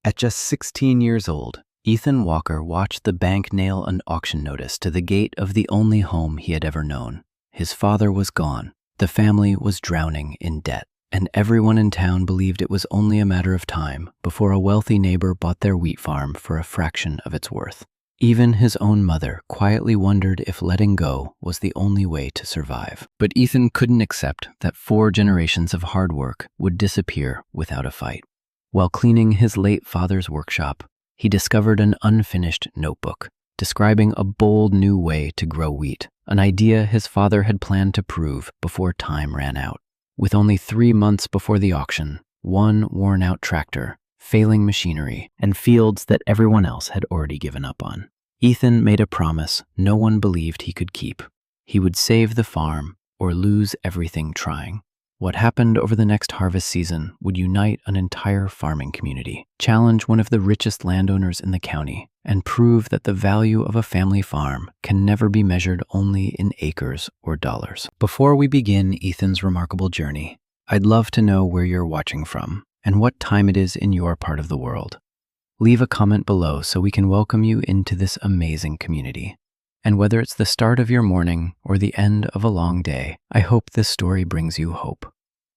At just 16 years old, Ethan Walker watched the bank nail an auction notice to the gate of the only home he had ever known. His father was gone, the family was drowning in debt, and everyone in town believed it was only a matter of time before a wealthy neighbor bought their wheat farm for a fraction of its worth. Even his own mother quietly wondered if letting go was the only way to survive. But Ethan couldn't accept that 4 generations of hard work would disappear without a fight. While cleaning his late father's workshop, he discovered an unfinished notebook describing a bold new way to grow wheat, an idea his father had planned to prove before time ran out. With only 3 months before the auction, one worn-out tractor, failing machinery, and fields that everyone else had already given up on, Ethan made a promise no one believed he could keep. He would save the farm or lose everything trying. What happened over the next harvest season would unite an entire farming community, challenge one of the richest landowners in the county, and prove that the value of a family farm can never be measured only in acres or dollars. Before we begin Ethan's remarkable journey, I'd love to know where you're watching from and what time it is in your part of the world. Leave a comment below so we can welcome you into this amazing community. And whether it's the start of your morning or the end of a long day, I hope this story brings you hope.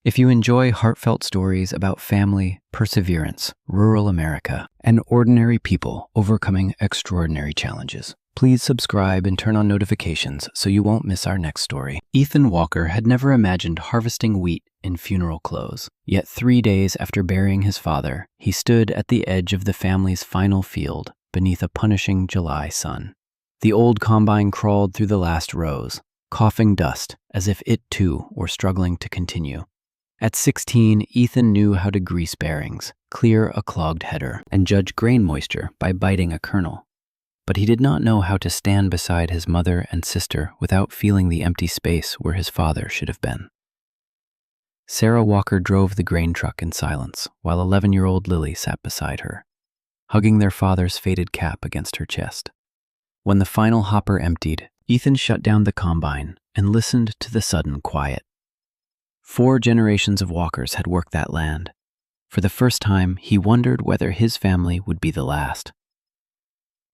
If you enjoy heartfelt stories about family, perseverance, rural America, and ordinary people overcoming extraordinary challenges, please subscribe and turn on notifications so you won't miss our next story. Ethan Walker had never imagined harvesting wheat in funeral clothes. Yet 3 days after burying his father, he stood at the edge of the family's final field beneath a punishing July sun. The old combine crawled through the last rows, coughing dust as if it too were struggling to continue. At 16, Ethan knew how to grease bearings, clear a clogged header, and judge grain moisture by biting a kernel. But he did not know how to stand beside his mother and sister without feeling the empty space where his father should have been. Sarah Walker drove the grain truck in silence, while 11-year-old Lily sat beside her, hugging their father's faded cap against her chest. When the final hopper emptied, Ethan shut down the combine and listened to the sudden quiet. 4 generations of Walkers had worked that land. For the first time, he wondered whether his family would be the last.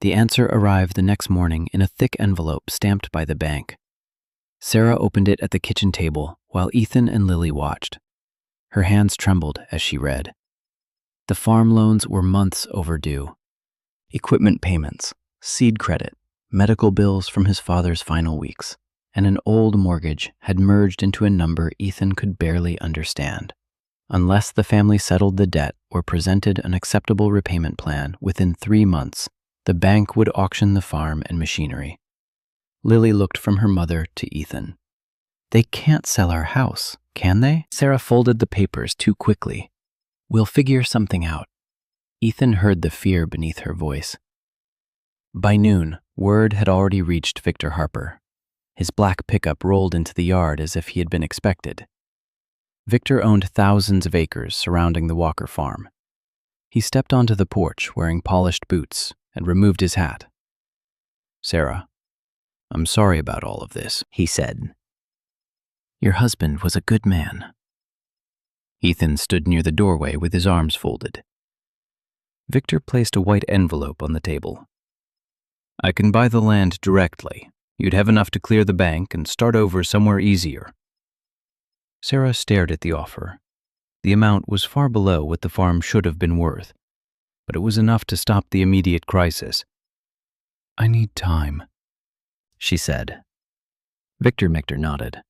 The answer arrived the next morning in a thick envelope stamped by the bank. Sarah opened it at the kitchen table while Ethan and Lily watched. Her hands trembled as she read. The farm loans were months overdue. Equipment payments, seed credit, medical bills from his father's final weeks, and an old mortgage had merged into a number Ethan could barely understand. Unless the family settled the debt or presented an acceptable repayment plan within 3 months, the bank would auction the farm and machinery. Lily looked from her mother to Ethan. "They can't sell our house, can they?" Sarah folded the papers too quickly. "We'll figure something out." Ethan heard the fear beneath her voice. By noon, word had already reached Victor Harper. His black pickup rolled into the yard as if he had been expected. Victor owned thousands of acres surrounding the Walker farm. He stepped onto the porch wearing polished boots and removed his hat. "Sarah, I'm sorry about all of this," he said. "Your husband was a good man." Ethan stood near the doorway with his arms folded. Victor placed a white envelope on the table. "I can buy the land directly. You'd have enough to clear the bank and start over somewhere easier." Sarah stared at the offer. The amount was far below what the farm should have been worth, but it was enough to stop the immediate crisis. "I need time," she said. Victor nodded.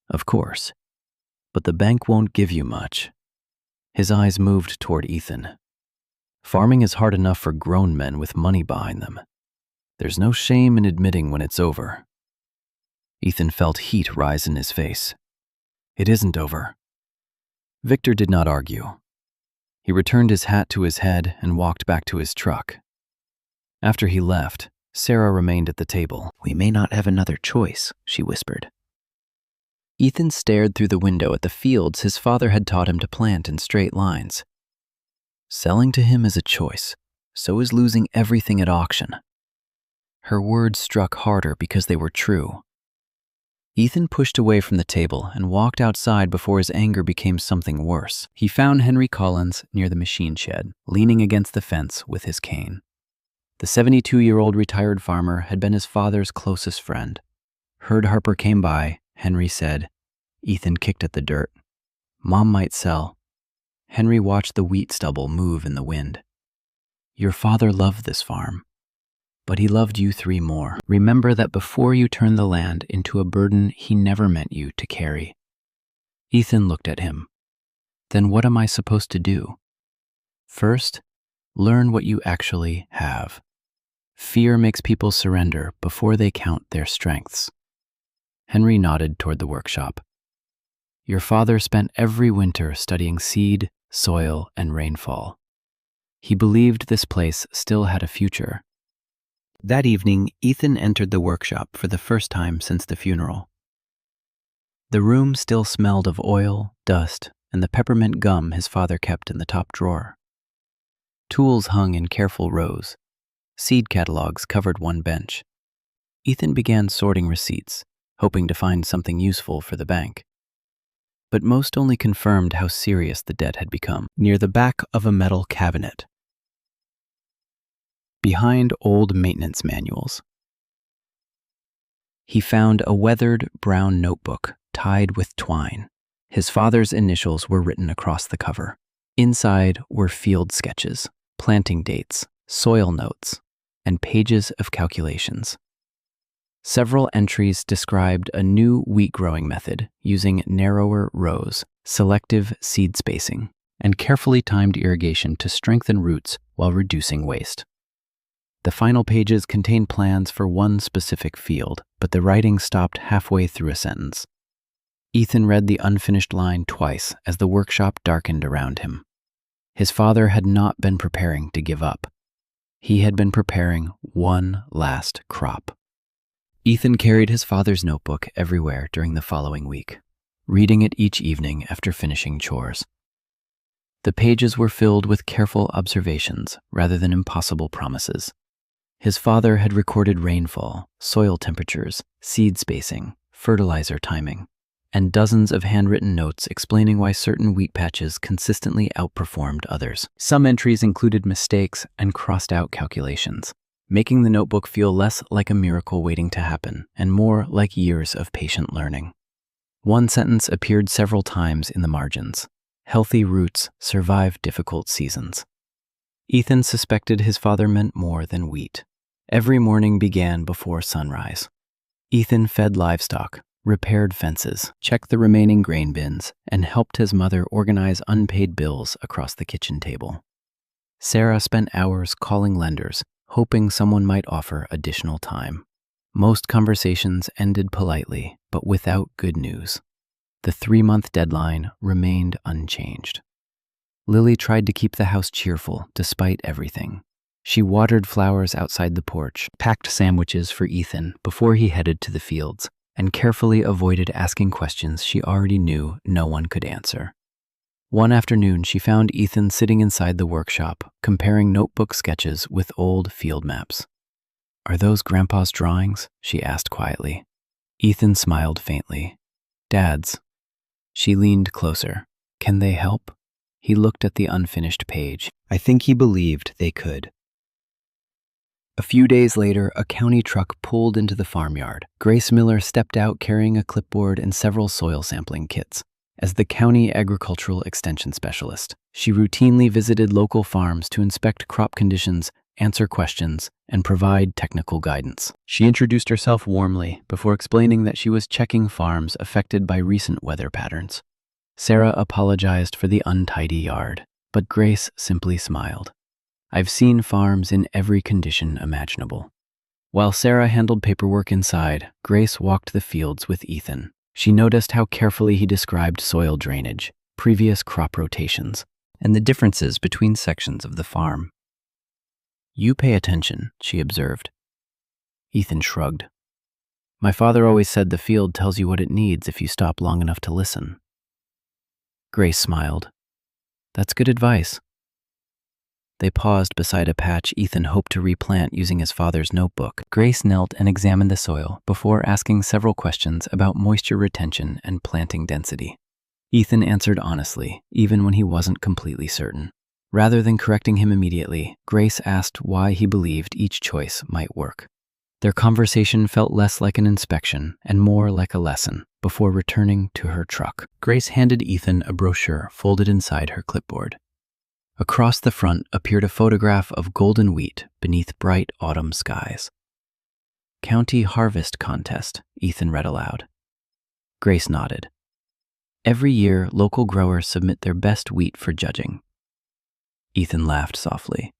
"Of course, but the bank won't give you much." His eyes moved toward Ethan. "Farming is hard enough for grown men with money behind them. There's no shame in admitting when it's over." Ethan felt heat rise in his face. "It isn't over." Victor did not argue. He returned his hat to his head and walked back to his truck. After he left, Sarah remained at the table. "We may not have another choice," she whispered. Ethan stared through the window at the fields his father had taught him to plant in straight lines. Selling to him is a choice, so is losing everything at auction. Her words struck harder because they were true. Ethan pushed away from the table and walked outside before his anger became something worse. He found Henry Collins near the machine shed, leaning against the fence with his cane. The 72-year-old retired farmer had been his father's closest friend. Heard Harper came by, Henry said. Ethan kicked at the dirt. Mom might sell. Henry watched the wheat stubble move in the wind. Your father loved this farm, but he loved you 3 more. Remember that before you turn the land into a burden he never meant you to carry. Ethan looked at him. Then what am I supposed to do? First, learn what you actually have. Fear makes people surrender before they count their strengths. Henry nodded toward the workshop. Your father spent every winter studying seed, soil, and rainfall. He believed this place still had a future. That evening, Ethan entered the workshop for the first time since the funeral. The room still smelled of oil, dust, and the peppermint gum his father kept in the top drawer. Tools hung in careful rows. Seed catalogs covered one bench. Ethan began sorting receipts, hoping to find something useful for the bank. But most only confirmed how serious the debt had become. Near the back of a metal cabinet, behind old maintenance manuals, he found a weathered brown notebook tied with twine. His father's initials were written across the cover. Inside were field sketches, planting dates, soil notes, and pages of calculations. Several entries described a new wheat growing method using narrower rows, selective seed spacing, and carefully timed irrigation to strengthen roots while reducing waste. The final pages contained plans for one specific field, but the writing stopped halfway through a sentence. Ethan read the unfinished line twice as the workshop darkened around him. His father had not been preparing to give up. He had been preparing one last crop. Ethan carried his father's notebook everywhere during the following week, reading it each evening after finishing chores. The pages were filled with careful observations rather than impossible promises. His father had recorded rainfall, soil temperatures, seed spacing, fertilizer timing, and dozens of handwritten notes explaining why certain wheat patches consistently outperformed others. Some entries included mistakes and crossed-out calculations, making the notebook feel less like a miracle waiting to happen and more like years of patient learning. One sentence appeared several times in the margins. Healthy roots survive difficult seasons. Ethan suspected his father meant more than wheat. Every morning began before sunrise. Ethan fed livestock, repaired fences, checked the remaining grain bins, and helped his mother organize unpaid bills across the kitchen table. Sarah spent hours calling lenders, hoping someone might offer additional time. Most conversations ended politely, but without good news. The 3-month deadline remained unchanged. Lily tried to keep the house cheerful despite everything. She watered flowers outside the porch, packed sandwiches for Ethan before he headed to the fields, and carefully avoided asking questions she already knew no one could answer. One afternoon, she found Ethan sitting inside the workshop, comparing notebook sketches with old field maps. "Are those Grandpa's drawings?" she asked quietly. Ethan smiled faintly. "Dad's." She leaned closer. "Can they help?" He looked at the unfinished page. I think he believed they could. A few days later, a county truck pulled into the farmyard. Grace Miller stepped out carrying a clipboard and several soil sampling kits. As the county agricultural extension specialist, she routinely visited local farms to inspect crop conditions, answer questions, and provide technical guidance. She introduced herself warmly before explaining that she was checking farms affected by recent weather patterns. Sarah apologized for the untidy yard, but Grace simply smiled. "I've seen farms in every condition imaginable." While Sarah handled paperwork inside, Grace walked the fields with Ethan. She noticed how carefully he described soil drainage, previous crop rotations, and the differences between sections of the farm. "You pay attention," she observed. Ethan shrugged. "My father always said the field tells you what it needs if you stop long enough to listen." Grace smiled. "That's good advice." They paused beside a patch Ethan hoped to replant using his father's notebook. Grace knelt and examined the soil before asking several questions about moisture retention and planting density. Ethan answered honestly, even when he wasn't completely certain. Rather than correcting him immediately, Grace asked why he believed each choice might work. Their conversation felt less like an inspection and more like a lesson before returning to her truck. Grace handed Ethan a brochure folded inside her clipboard. Across the front appeared a photograph of golden wheat beneath bright autumn skies. "County Harvest Contest," Ethan read aloud. Grace nodded. "Every year, local growers submit their best wheat for judging." Ethan laughed softly.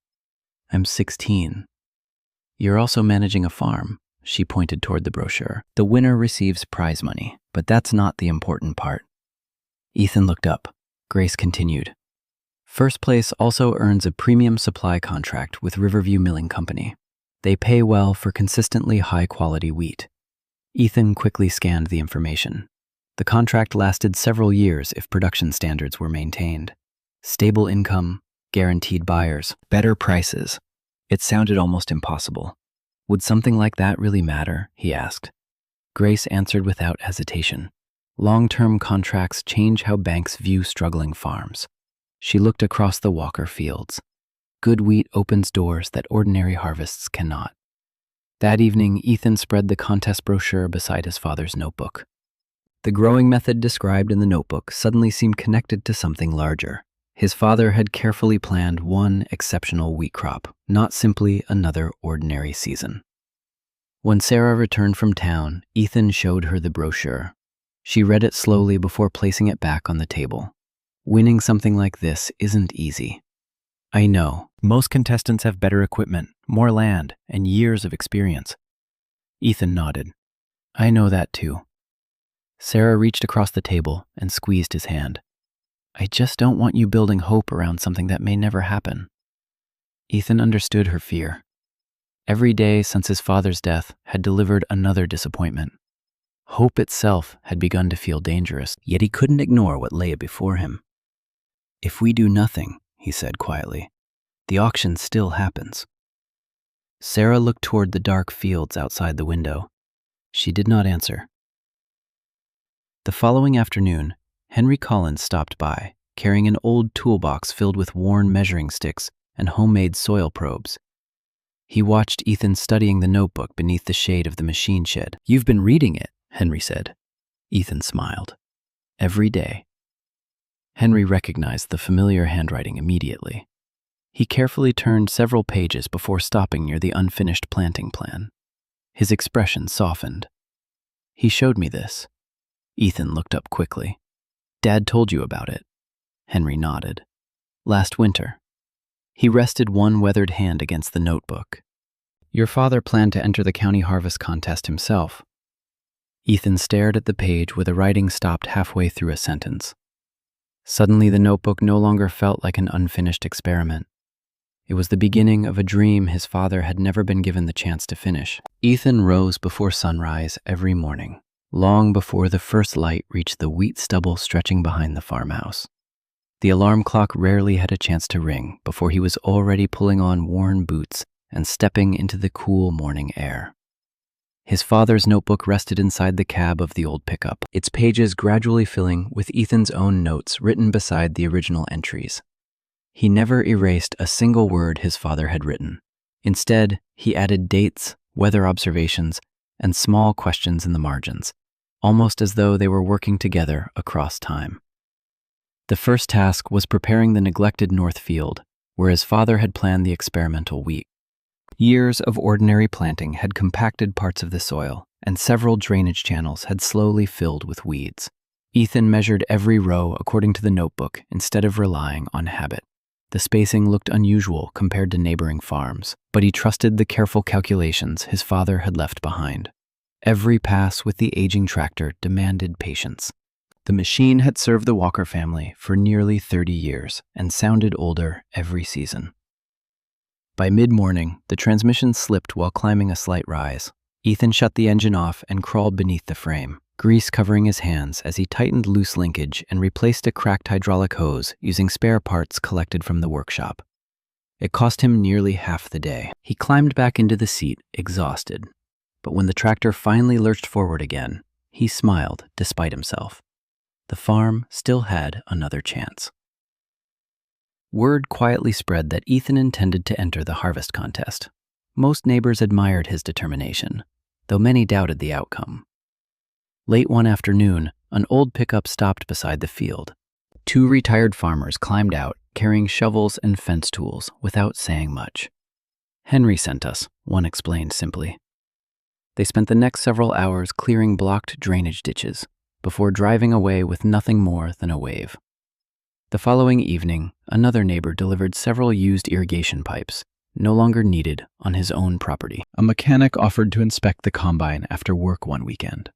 "I'm 16. You're also managing a farm." She pointed toward the brochure. "The winner receives prize money, but that's not the important part." Ethan looked up. Grace continued. "First place also earns a premium supply contract with Riverview Milling Company. They pay well for consistently high-quality wheat." Ethan quickly scanned the information. The contract lasted several years if production standards were maintained. Stable income, guaranteed buyers, better prices. It sounded almost impossible. Would something like that really matter? He asked. Grace answered without hesitation. Long-term contracts change how banks view struggling farms. She looked across the Walker fields. Good wheat opens doors that ordinary harvests cannot. That evening, Ethan spread the contest brochure beside his father's notebook. The growing method described in the notebook suddenly seemed connected to something larger. His father had carefully planned one exceptional wheat crop, not simply another ordinary season. When Sarah returned from town, Ethan showed her the brochure. She read it slowly before placing it back on the table. Winning something like this isn't easy. I know. Most contestants have better equipment, more land, and years of experience. Ethan nodded. I know that too. Sarah reached across the table and squeezed his hand. I just don't want you building hope around something that may never happen. Ethan understood her fear. Every day since his father's death had delivered another disappointment. Hope itself had begun to feel dangerous, yet he couldn't ignore what lay before him. If we do nothing, he said quietly, the auction still happens. Sarah looked toward the dark fields outside the window. She did not answer. The following afternoon, Henry Collins stopped by, carrying an old toolbox filled with worn measuring sticks and homemade soil probes. He watched Ethan studying the notebook beneath the shade of the machine shed. You've been reading it, Henry said. Ethan smiled. Every day. Henry recognized the familiar handwriting immediately. He carefully turned several pages before stopping near the unfinished planting plan. His expression softened. He showed me this. Ethan looked up quickly. Dad told you about it. Henry nodded. Last winter. He rested one weathered hand against the notebook. Your father planned to enter the county harvest contest himself. Ethan stared at the page where the writing stopped halfway through a sentence. Suddenly, the notebook no longer felt like an unfinished experiment. It was the beginning of a dream his father had never been given the chance to finish. Ethan rose before sunrise every morning, long before the first light reached the wheat stubble stretching behind the farmhouse. The alarm clock rarely had a chance to ring before he was already pulling on worn boots and stepping into the cool morning air. His father's notebook rested inside the cab of the old pickup, its pages gradually filling with Ethan's own notes written beside the original entries. He never erased a single word his father had written. Instead, he added dates, weather observations, and small questions in the margins, almost as though they were working together across time. The first task was preparing the neglected north field, where his father had planned the experimental wheat. Years of ordinary planting had compacted parts of the soil, and several drainage channels had slowly filled with weeds. Ethan measured every row according to the notebook instead of relying on habit. The spacing looked unusual compared to neighboring farms, but he trusted the careful calculations his father had left behind. Every pass with the aging tractor demanded patience. The machine had served the Walker family for nearly 30 years and sounded older every season. By mid-morning, the transmission slipped while climbing a slight rise. Ethan shut the engine off and crawled beneath the frame, grease covering his hands as he tightened loose linkage and replaced a cracked hydraulic hose using spare parts collected from the workshop. It cost him nearly half the day. He climbed back into the seat, exhausted. But when the tractor finally lurched forward again, he smiled despite himself. The farm still had another chance. Word quietly spread that Ethan intended to enter the harvest contest. Most neighbors admired his determination, though many doubted the outcome. Late one afternoon, an old pickup stopped beside the field. Two retired farmers climbed out, carrying shovels and fence tools without saying much. "Henry sent us," one explained simply. They spent the next several hours clearing blocked drainage ditches before driving away with nothing more than a wave. The following evening, another neighbor delivered several used irrigation pipes, no longer needed, on his own property. A mechanic offered to inspect the combine after work one weekend.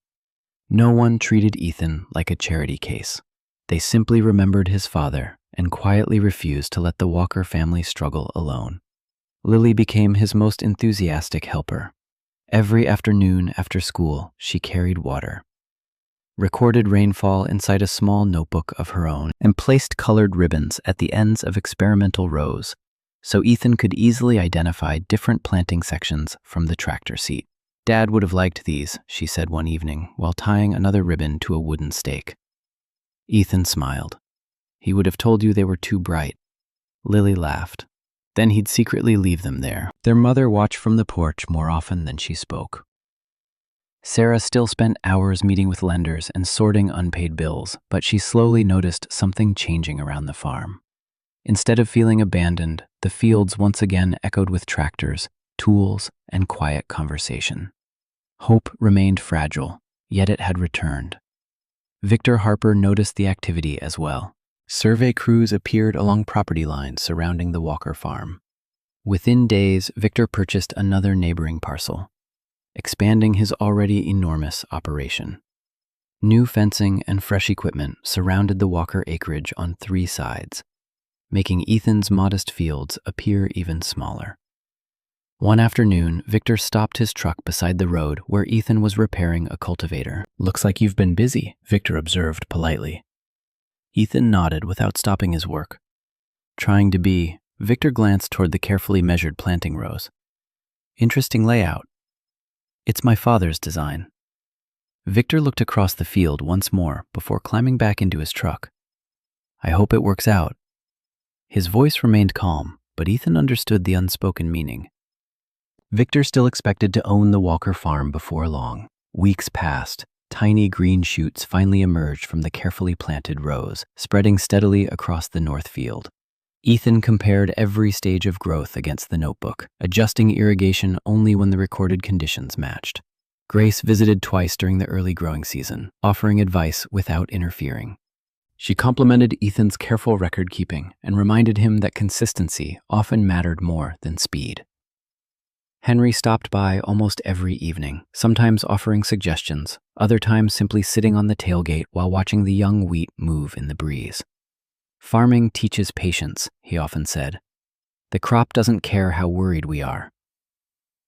No one treated Ethan like a charity case. They simply remembered his father and quietly refused to let the Walker family struggle alone. Lily became his most enthusiastic helper. Every afternoon after school, she carried water, recorded rainfall inside a small notebook of her own, and placed colored ribbons at the ends of experimental rows so Ethan could easily identify different planting sections from the tractor seat. "Dad would have liked these," she said one evening while tying another ribbon to a wooden stake. Ethan smiled. "He would have told you they were too bright." Lily laughed. Then he'd secretly leave them there. Their mother watched from the porch more often than she spoke. Sarah still spent hours meeting with lenders and sorting unpaid bills, but she slowly noticed something changing around the farm. Instead of feeling abandoned, the fields once again echoed with tractors, tools, and quiet conversation. Hope remained fragile, yet it had returned. Victor Harper noticed the activity as well. Survey crews appeared along property lines surrounding the Walker farm. Within days, Victor purchased another neighboring parcel, expanding his already enormous operation. New fencing and fresh equipment surrounded the Walker acreage on 3 sides, making Ethan's modest fields appear even smaller. One afternoon, Victor stopped his truck beside the road where Ethan was repairing a cultivator. "Looks like you've been busy," Victor observed politely. Ethan nodded without stopping his work. Trying to be, Victor glanced toward the carefully measured planting rows. "Interesting layout." "It's my father's design." Victor looked across the field once more before climbing back into his truck. "I hope it works out." His voice remained calm, but Ethan understood the unspoken meaning. Victor still expected to own the Walker farm before long. Weeks passed. Tiny green shoots finally emerged from the carefully planted rows, spreading steadily across the north field. Ethan compared every stage of growth against the notebook, adjusting irrigation only when the recorded conditions matched. Grace visited twice during the early growing season, offering advice without interfering. She complimented Ethan's careful record-keeping and reminded him that consistency often mattered more than speed. Henry stopped by almost every evening, sometimes offering suggestions, other times simply sitting on the tailgate while watching the young wheat move in the breeze. "Farming teaches patience," he often said. "The crop doesn't care how worried we are."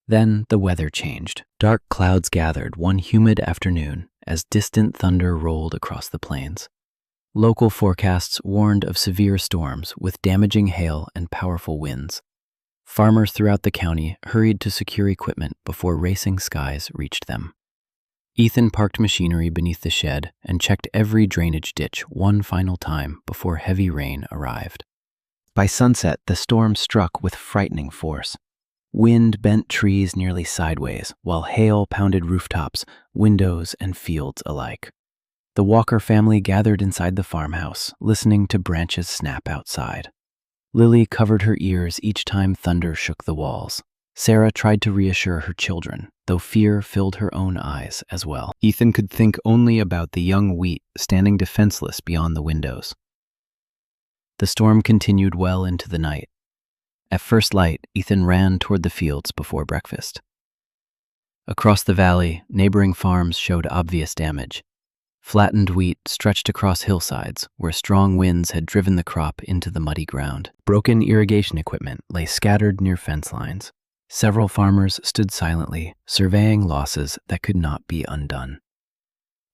Then the weather changed. Dark clouds gathered one humid afternoon as distant thunder rolled across the plains. Local forecasts warned of severe storms with damaging hail and powerful winds. Farmers throughout the county hurried to secure equipment before racing skies reached them. Ethan parked machinery beneath the shed and checked every drainage ditch one final time before heavy rain arrived. By sunset, the storm struck with frightening force. Wind bent trees nearly sideways, while hail pounded rooftops, windows, and fields alike. The Walker family gathered inside the farmhouse, listening to branches snap outside. Lily covered her ears each time thunder shook the walls. Sarah tried to reassure her children, though fear filled her own eyes as well. Ethan could think only about the young wheat standing defenseless beyond the windows. The storm continued well into the night. At first light, Ethan ran toward the fields before breakfast. Across the valley, neighboring farms showed obvious damage. Flattened wheat stretched across hillsides where strong winds had driven the crop into the muddy ground. Broken irrigation equipment lay scattered near fence lines. Several farmers stood silently, surveying losses that could not be undone.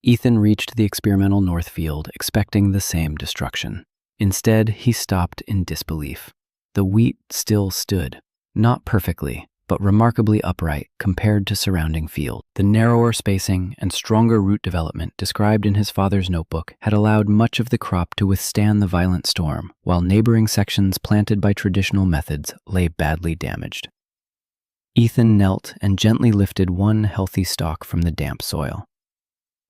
Ethan reached the experimental north field expecting the same destruction. Instead, he stopped in disbelief. the wheat still stood, not perfectly, but remarkably upright compared to surrounding field. The narrower spacing and stronger root development described in his father's notebook had allowed much of the crop to withstand the violent storm, while neighboring sections planted by traditional methods lay badly damaged. Ethan knelt and gently lifted one healthy stalk from the damp soil.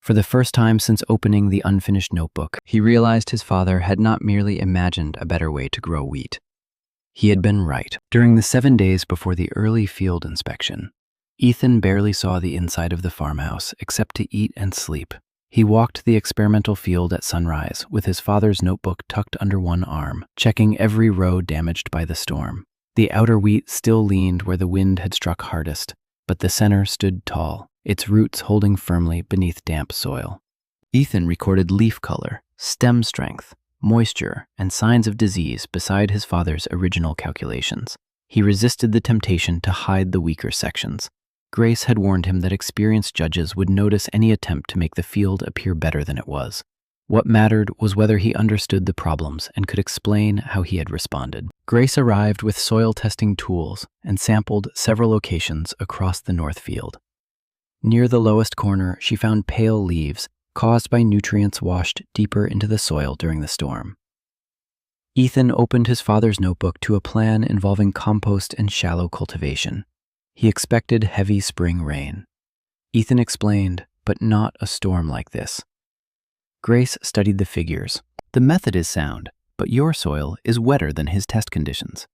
For the first time since opening the unfinished notebook, he realized his father had not merely imagined a better way to grow wheat. He had been right. During the 7 days before the early field inspection, Ethan barely saw the inside of the farmhouse except to eat and sleep. He walked the experimental field at sunrise with his father's notebook tucked under one arm, checking every row damaged by the storm. The outer wheat still leaned where the wind had struck hardest, but the center stood tall, its roots holding firmly beneath damp soil. Ethan recorded leaf color, stem strength, moisture, and signs of disease beside his father's original calculations. He resisted the temptation to hide the weaker sections. Grace had warned him that experienced judges would notice any attempt to make the field appear better than it was. What mattered was whether he understood the problems and could explain how he had responded. Grace arrived with soil testing tools and sampled several locations across the north field. Near the lowest corner, she found pale leaves caused by nutrients washed deeper into the soil during the storm. Ethan opened his father's notebook to a plan involving compost and shallow cultivation. He expected heavy spring rain. Ethan explained, but not a storm like this. Grace studied the figures. The method is sound, but your soil is wetter than his test conditions.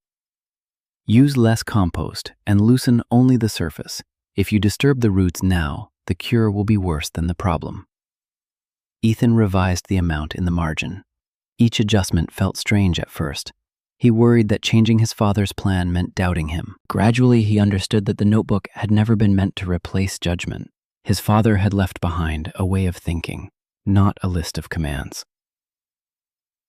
Use less compost and loosen only the surface. If you disturb the roots now, the cure will be worse than the problem. Ethan revised the amount in the margin. Each adjustment felt strange at first. He worried that changing his father's plan meant doubting him. Gradually, he understood that the notebook had never been meant to replace judgment. His father had left behind a way of thinking, not a list of commands.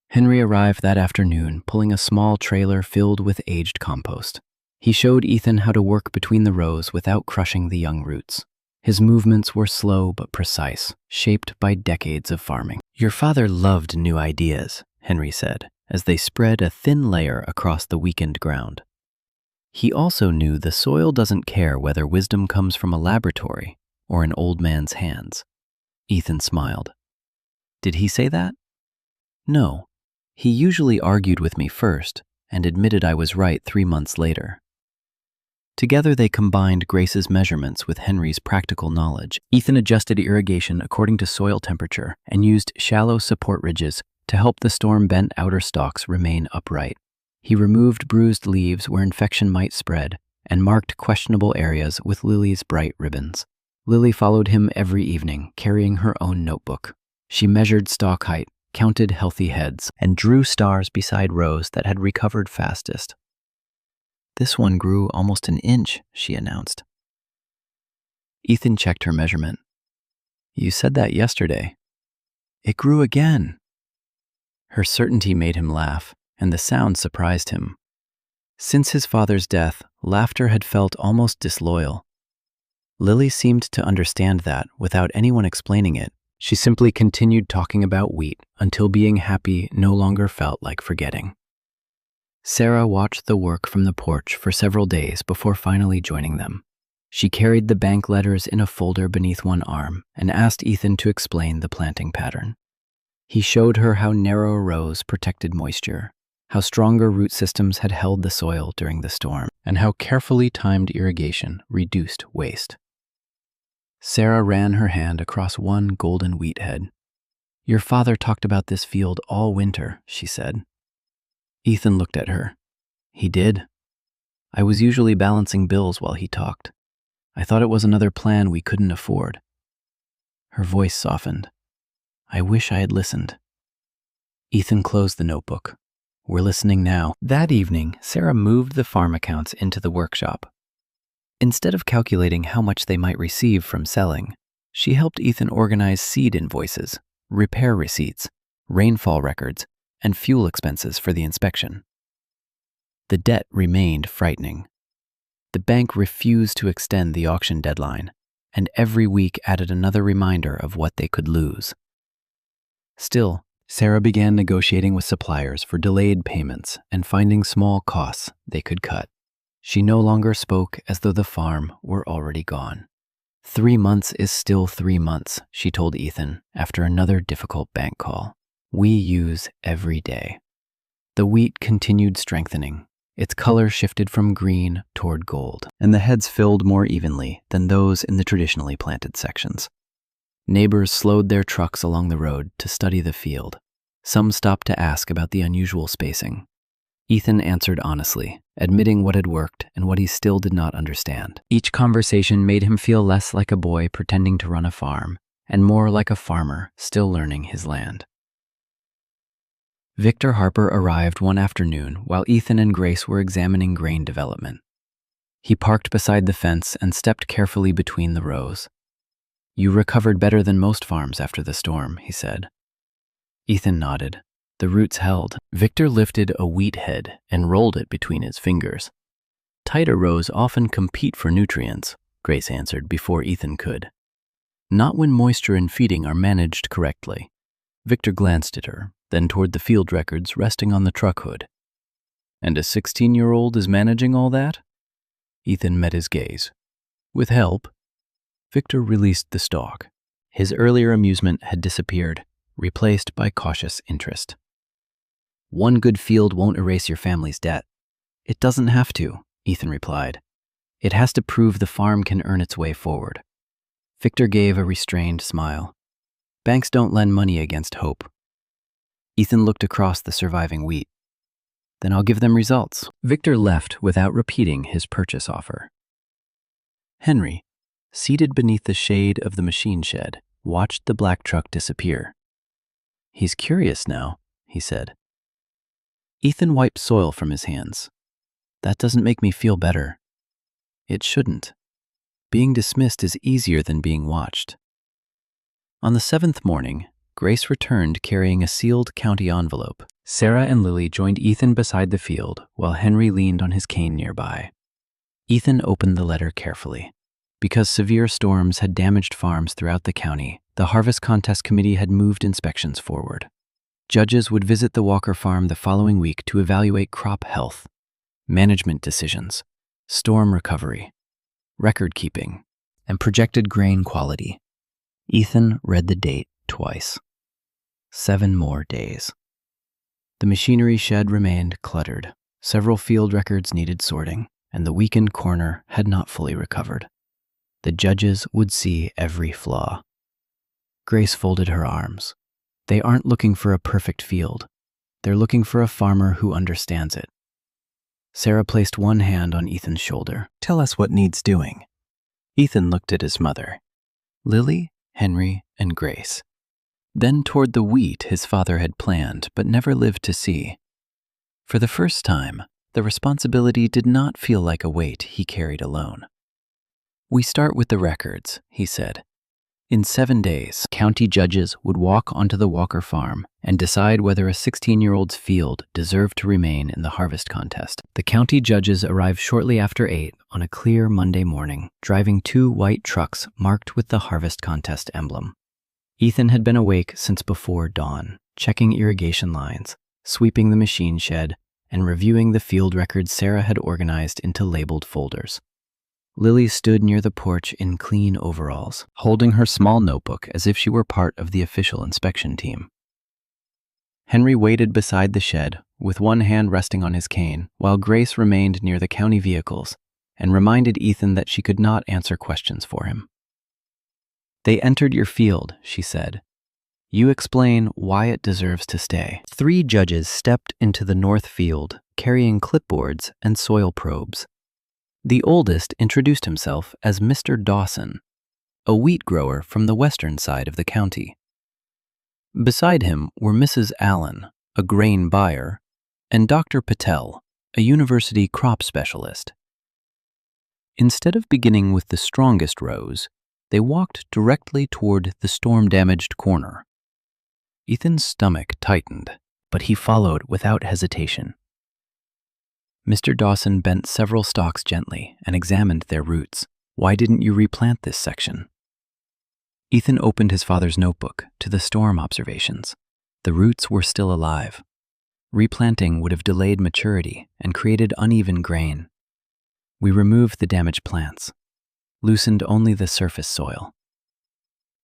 Henry arrived that afternoon, pulling a small trailer filled with aged compost. He showed Ethan how to work between the rows without crushing the young roots. His movements were slow but precise, shaped by decades of farming. "Your father loved new ideas," Henry said, as they spread a thin layer across the weakened ground. He also knew the soil doesn't care whether wisdom comes from a laboratory or an old man's hands. Ethan smiled. Did he say that? No. He usually argued with me first and admitted I was right 3 months later. Together they combined Grace's measurements with Henry's practical knowledge. Ethan adjusted irrigation according to soil temperature and used shallow support ridges to help the storm-bent outer stalks remain upright. He removed bruised leaves where infection might spread and marked questionable areas with Lily's bright ribbons. Lily followed him every evening, carrying her own notebook. She measured stalk height, counted healthy heads, and drew stars beside rows that had recovered fastest. "This one grew almost an inch," she announced. Ethan checked her measurement. "You said that yesterday." "It grew again." Her certainty made him laugh, and the sound surprised him. Since his father's death, laughter had felt almost disloyal. Lily seemed to understand that without anyone explaining it. She simply continued talking about wheat until being happy no longer felt like forgetting. Sarah watched the work from the porch for several days before finally joining them. She carried the bank letters in a folder beneath one arm and asked Ethan to explain the planting pattern. He showed her how narrow rows protected moisture, how stronger root systems had held the soil during the storm, and how carefully timed irrigation reduced waste. Sarah ran her hand across one golden wheat head. "Your father talked about this field all winter," she said. Ethan looked at her. "He did. I was usually balancing bills while he talked. I thought it was another plan we couldn't afford." Her voice softened. "I wish I had listened." Ethan closed the notebook. "We're listening now." That evening, Sarah moved the farm accounts into the workshop. Instead of calculating how much they might receive from selling, she helped Ethan organize seed invoices, repair receipts, rainfall records, and fuel expenses for the inspection. The debt remained frightening. The bank refused to extend the auction deadline, and every week added another reminder of what they could lose. Still, Sarah began negotiating with suppliers for delayed payments and finding small costs they could cut. She no longer spoke as though the farm were already gone. 3 months is still 3 months, she told Ethan after another difficult bank call. We use every day. The wheat continued strengthening. Its color shifted from green toward gold, and the heads filled more evenly than those in the traditionally planted sections. Neighbors slowed their trucks along the road to study the field. Some stopped to ask about the unusual spacing. Ethan answered honestly, admitting what had worked and what he still did not understand. Each conversation made him feel less like a boy pretending to run a farm, and more like a farmer still learning his land. Victor Harper arrived one afternoon while Ethan and Grace were examining grain development. He parked beside the fence and stepped carefully between the rows. "You recovered better than most farms after the storm," he said. Ethan nodded. The roots held. Victor lifted a wheat head and rolled it between his fingers. "Tighter rows often compete for nutrients," Grace answered before Ethan could. "Not when moisture and feeding are managed correctly." Victor glanced at her, then toward the field records resting on the truck hood. "And a 16-year-old is managing all that?" Ethan met his gaze. "With help." Victor released the stalk. His earlier amusement had disappeared, replaced by cautious interest. "One good field won't erase your family's debt." "It doesn't have to," Ethan replied. "It has to prove the farm can earn its way forward." Victor gave a restrained smile. "Banks don't lend money against hope." Ethan looked across the surviving wheat. "Then I'll give them results." Victor left without repeating his purchase offer. Henry, seated beneath the shade of the machine shed, watched the black truck disappear. "He's curious now," he said. Ethan wiped soil from his hands. "That doesn't make me feel better." "It shouldn't. Being dismissed is easier than being watched." On the 7th morning, Grace returned carrying a sealed county envelope. Sarah and Lily joined Ethan beside the field while Henry leaned on his cane nearby. Ethan opened the letter carefully. Because severe storms had damaged farms throughout the county, the Harvest Contest Committee had moved inspections forward. Judges would visit the Walker farm the following week to evaluate crop health, management decisions, storm recovery, record keeping, and projected grain quality. Ethan read the date twice. 7 more days. The machinery shed remained cluttered. Several field records needed sorting, and the weakened corner had not fully recovered. The judges would see every flaw. Grace folded her arms. They aren't looking for a perfect field. They're looking for a farmer who understands it. Sarah placed one hand on Ethan's shoulder. "Tell us what needs doing." Ethan looked at his mother. Lily, Henry, and Grace. Then toward the wheat his father had planned but never lived to see. For the first time, the responsibility did not feel like a weight he carried alone. "We start with the records," he said. In 7 days, county judges would walk onto the Walker farm and decide whether a 16-year-old's field deserved to remain in the harvest contest. The county judges arrived shortly after 8 on a clear Monday morning, driving 2 white trucks marked with the harvest contest emblem. Ethan had been awake since before dawn, checking irrigation lines, sweeping the machine shed, and reviewing the field records Sarah had organized into labeled folders. Lily stood near the porch in clean overalls, holding her small notebook as if she were part of the official inspection team. Henry waited beside the shed, with one hand resting on his cane, while Grace remained near the county vehicles and reminded Ethan that she could not answer questions for him. "They entered your field," she said. "You explain why it deserves to stay." 3 judges stepped into the north field, carrying clipboards and soil probes. The oldest introduced himself as Mr. Dawson, a wheat grower from the western side of the county. Beside him were Mrs. Allen, a grain buyer, and Dr. Patel, a university crop specialist. Instead of beginning with the strongest rows, they walked directly toward the storm-damaged corner. Ethan's stomach tightened, but he followed without hesitation. Mr. Dawson bent several stalks gently and examined their roots. "Why didn't you replant this section?" Ethan opened his father's notebook to the storm observations. The roots were still alive. Replanting would have delayed maturity and created uneven grain. We removed the damaged plants, loosened only the surface soil,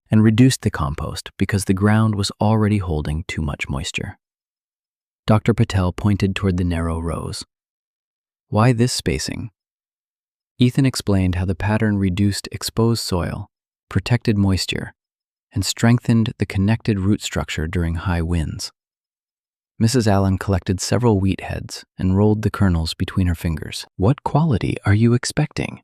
and reduced the compost because the ground was already holding too much moisture. Dr. Patel pointed toward the narrow rows. Why this spacing? Ethan explained how the pattern reduced exposed soil, protected moisture, and strengthened the connected root structure during high winds. Mrs. Allen collected several wheat heads and rolled the kernels between her fingers. What quality are you expecting?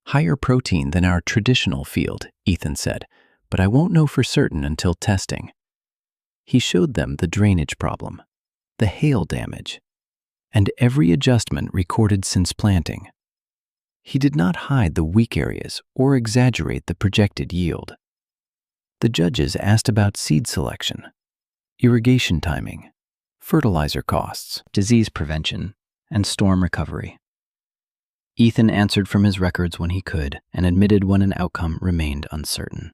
Higher protein than our traditional field, Ethan said, but I won't know for certain until testing. He showed them the drainage problem, the hail damage, and every adjustment recorded since planting. He did not hide the weak areas or exaggerate the projected yield. The judges asked about seed selection, irrigation timing, fertilizer costs, disease prevention, and storm recovery. Ethan answered from his records when he could and admitted when an outcome remained uncertain.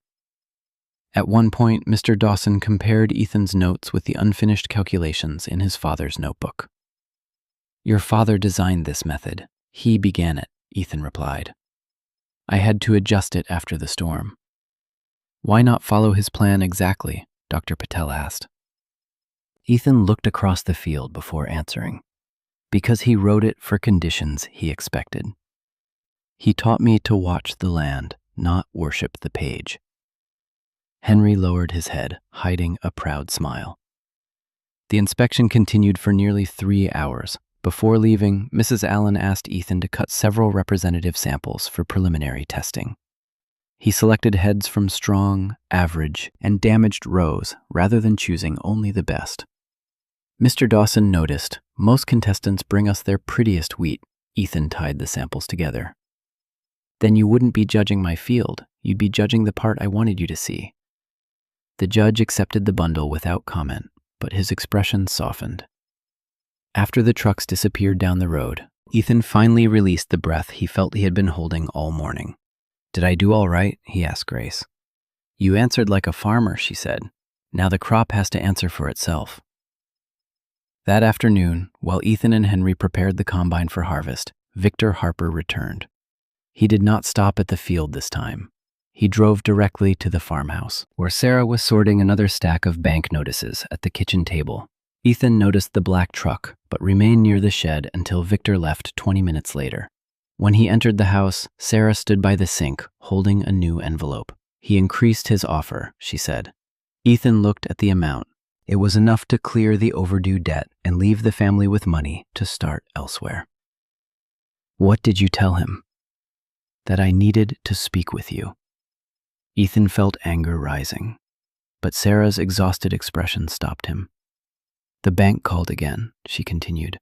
At one point, Mr. Dawson compared Ethan's notes with the unfinished calculations in his father's notebook. Your father designed this method. He began it, Ethan replied. I had to adjust it after the storm. Why not follow his plan exactly? Dr. Patel asked. Ethan looked across the field before answering. Because he wrote it for conditions he expected. He taught me to watch the land, not worship the page. Henry lowered his head, hiding a proud smile. The inspection continued for nearly 3 hours. Before leaving, Mrs. Allen asked Ethan to cut several representative samples for preliminary testing. He selected heads from strong, average, and damaged rows rather than choosing only the best. Mr. Dawson noticed, most contestants bring us their prettiest wheat. Ethan tied the samples together. Then you wouldn't be judging my field, you'd be judging the part I wanted you to see. The judge accepted the bundle without comment, but his expression softened. After the trucks disappeared down the road, Ethan finally released the breath he felt he had been holding all morning. Did I do all right? He asked Grace. You answered like a farmer, she said. Now the crop has to answer for itself. That afternoon, while Ethan and Henry prepared the combine for harvest, Victor Harper returned. He did not stop at the field this time. He drove directly to the farmhouse, where Sarah was sorting another stack of bank notices at the kitchen table. Ethan noticed the black truck, but remained near the shed until Victor left 20 minutes later. When he entered the house, Sarah stood by the sink, holding a new envelope. He increased his offer, she said. Ethan looked at the amount. It was enough to clear the overdue debt and leave the family with money to start elsewhere. What did you tell him? That I needed to speak with you. Ethan felt anger rising, but Sarah's exhausted expression stopped him. The bank called again, she continued.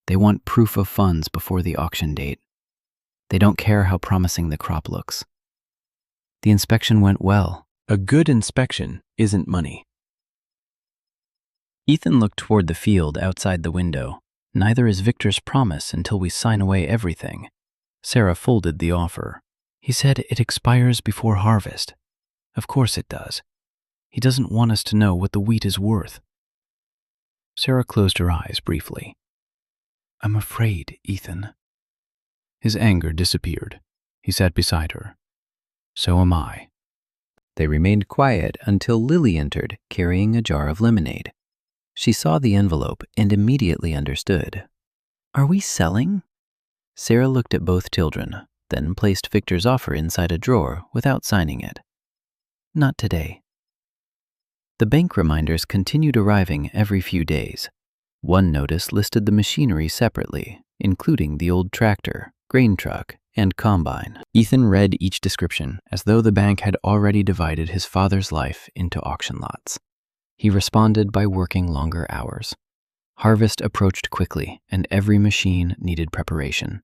They want proof of funds before the auction date. They don't care how promising the crop looks. The inspection went well. A good inspection isn't money. Ethan looked toward the field outside the window. Neither is Victor's promise until we sign away everything. Sarah folded the offer. He said it expires before harvest. Of course it does. He doesn't want us to know what the wheat is worth. Sarah closed her eyes briefly. I'm afraid, Ethan. His anger disappeared. He sat beside her. So am I. They remained quiet until Lily entered, carrying a jar of lemonade. She saw the envelope and immediately understood. Are we selling? Sarah looked at both children, then placed Victor's offer inside a drawer without signing it. Not today. The bank reminders continued arriving every few days. One notice listed the machinery separately, including the old tractor, grain truck, and combine. Ethan read each description as though the bank had already divided his father's life into auction lots. He responded by working longer hours. Harvest approached quickly, and every machine needed preparation.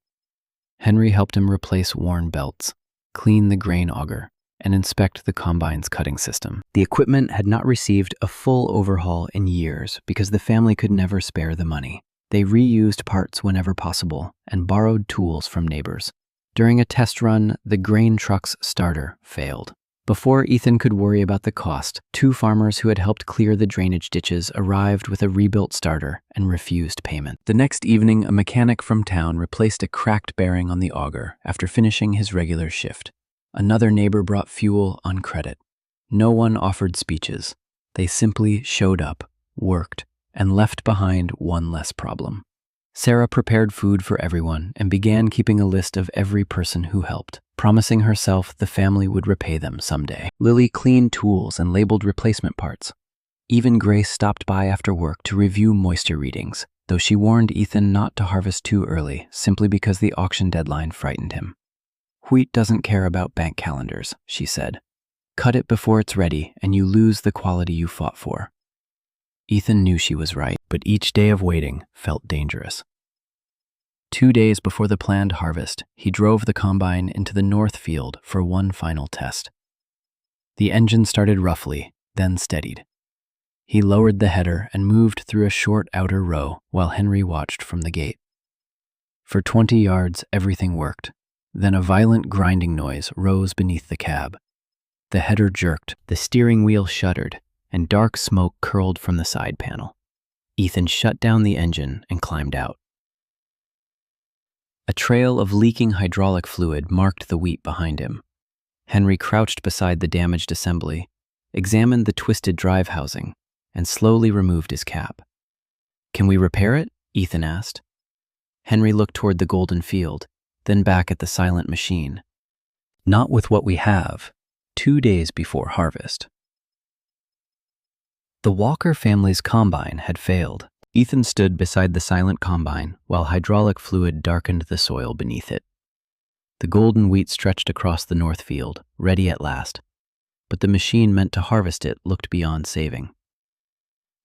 Henry helped him replace worn belts, clean the grain auger, and inspect the combine's cutting system. The equipment had not received a full overhaul in years because the family could never spare the money. They reused parts whenever possible and borrowed tools from neighbors. During a test run, the grain truck's starter failed. Before Ethan could worry about the cost, two farmers who had helped clear the drainage ditches arrived with a rebuilt starter and refused payment. The next evening, a mechanic from town replaced a cracked bearing on the auger after finishing his regular shift. Another neighbor brought fuel on credit. No one offered speeches. They simply showed up, worked, and left behind one less problem. Sarah prepared food for everyone and began keeping a list of every person who helped, promising herself the family would repay them someday. Lily cleaned tools and labeled replacement parts. Even Grace stopped by after work to review moisture readings, though she warned Ethan not to harvest too early simply because the auction deadline frightened him. "Wheat doesn't care about bank calendars," she said. "Cut it before it's ready and you lose the quality you fought for." Ethan knew she was right, but each day of waiting felt dangerous. 2 days before the planned harvest, he drove the combine into the north field for one final test. The engine started roughly, then steadied. He lowered the header and moved through a short outer row while Henry watched from the gate. For 20 yards, everything worked. Then a violent grinding noise rose beneath the cab. The header jerked, the steering wheel shuddered, and dark smoke curled from the side panel. Ethan shut down the engine and climbed out. A trail of leaking hydraulic fluid marked the wheat behind him. Henry crouched beside the damaged assembly, examined the twisted drive housing, and slowly removed his cap. "Can we repair it?" Ethan asked. Henry looked toward the golden field, then back at the silent machine. "Not with what we have, 2 days before harvest." The Walker family's combine had failed. Ethan stood beside the silent combine while hydraulic fluid darkened the soil beneath it. The golden wheat stretched across the north field, ready at last, but the machine meant to harvest it looked beyond saving.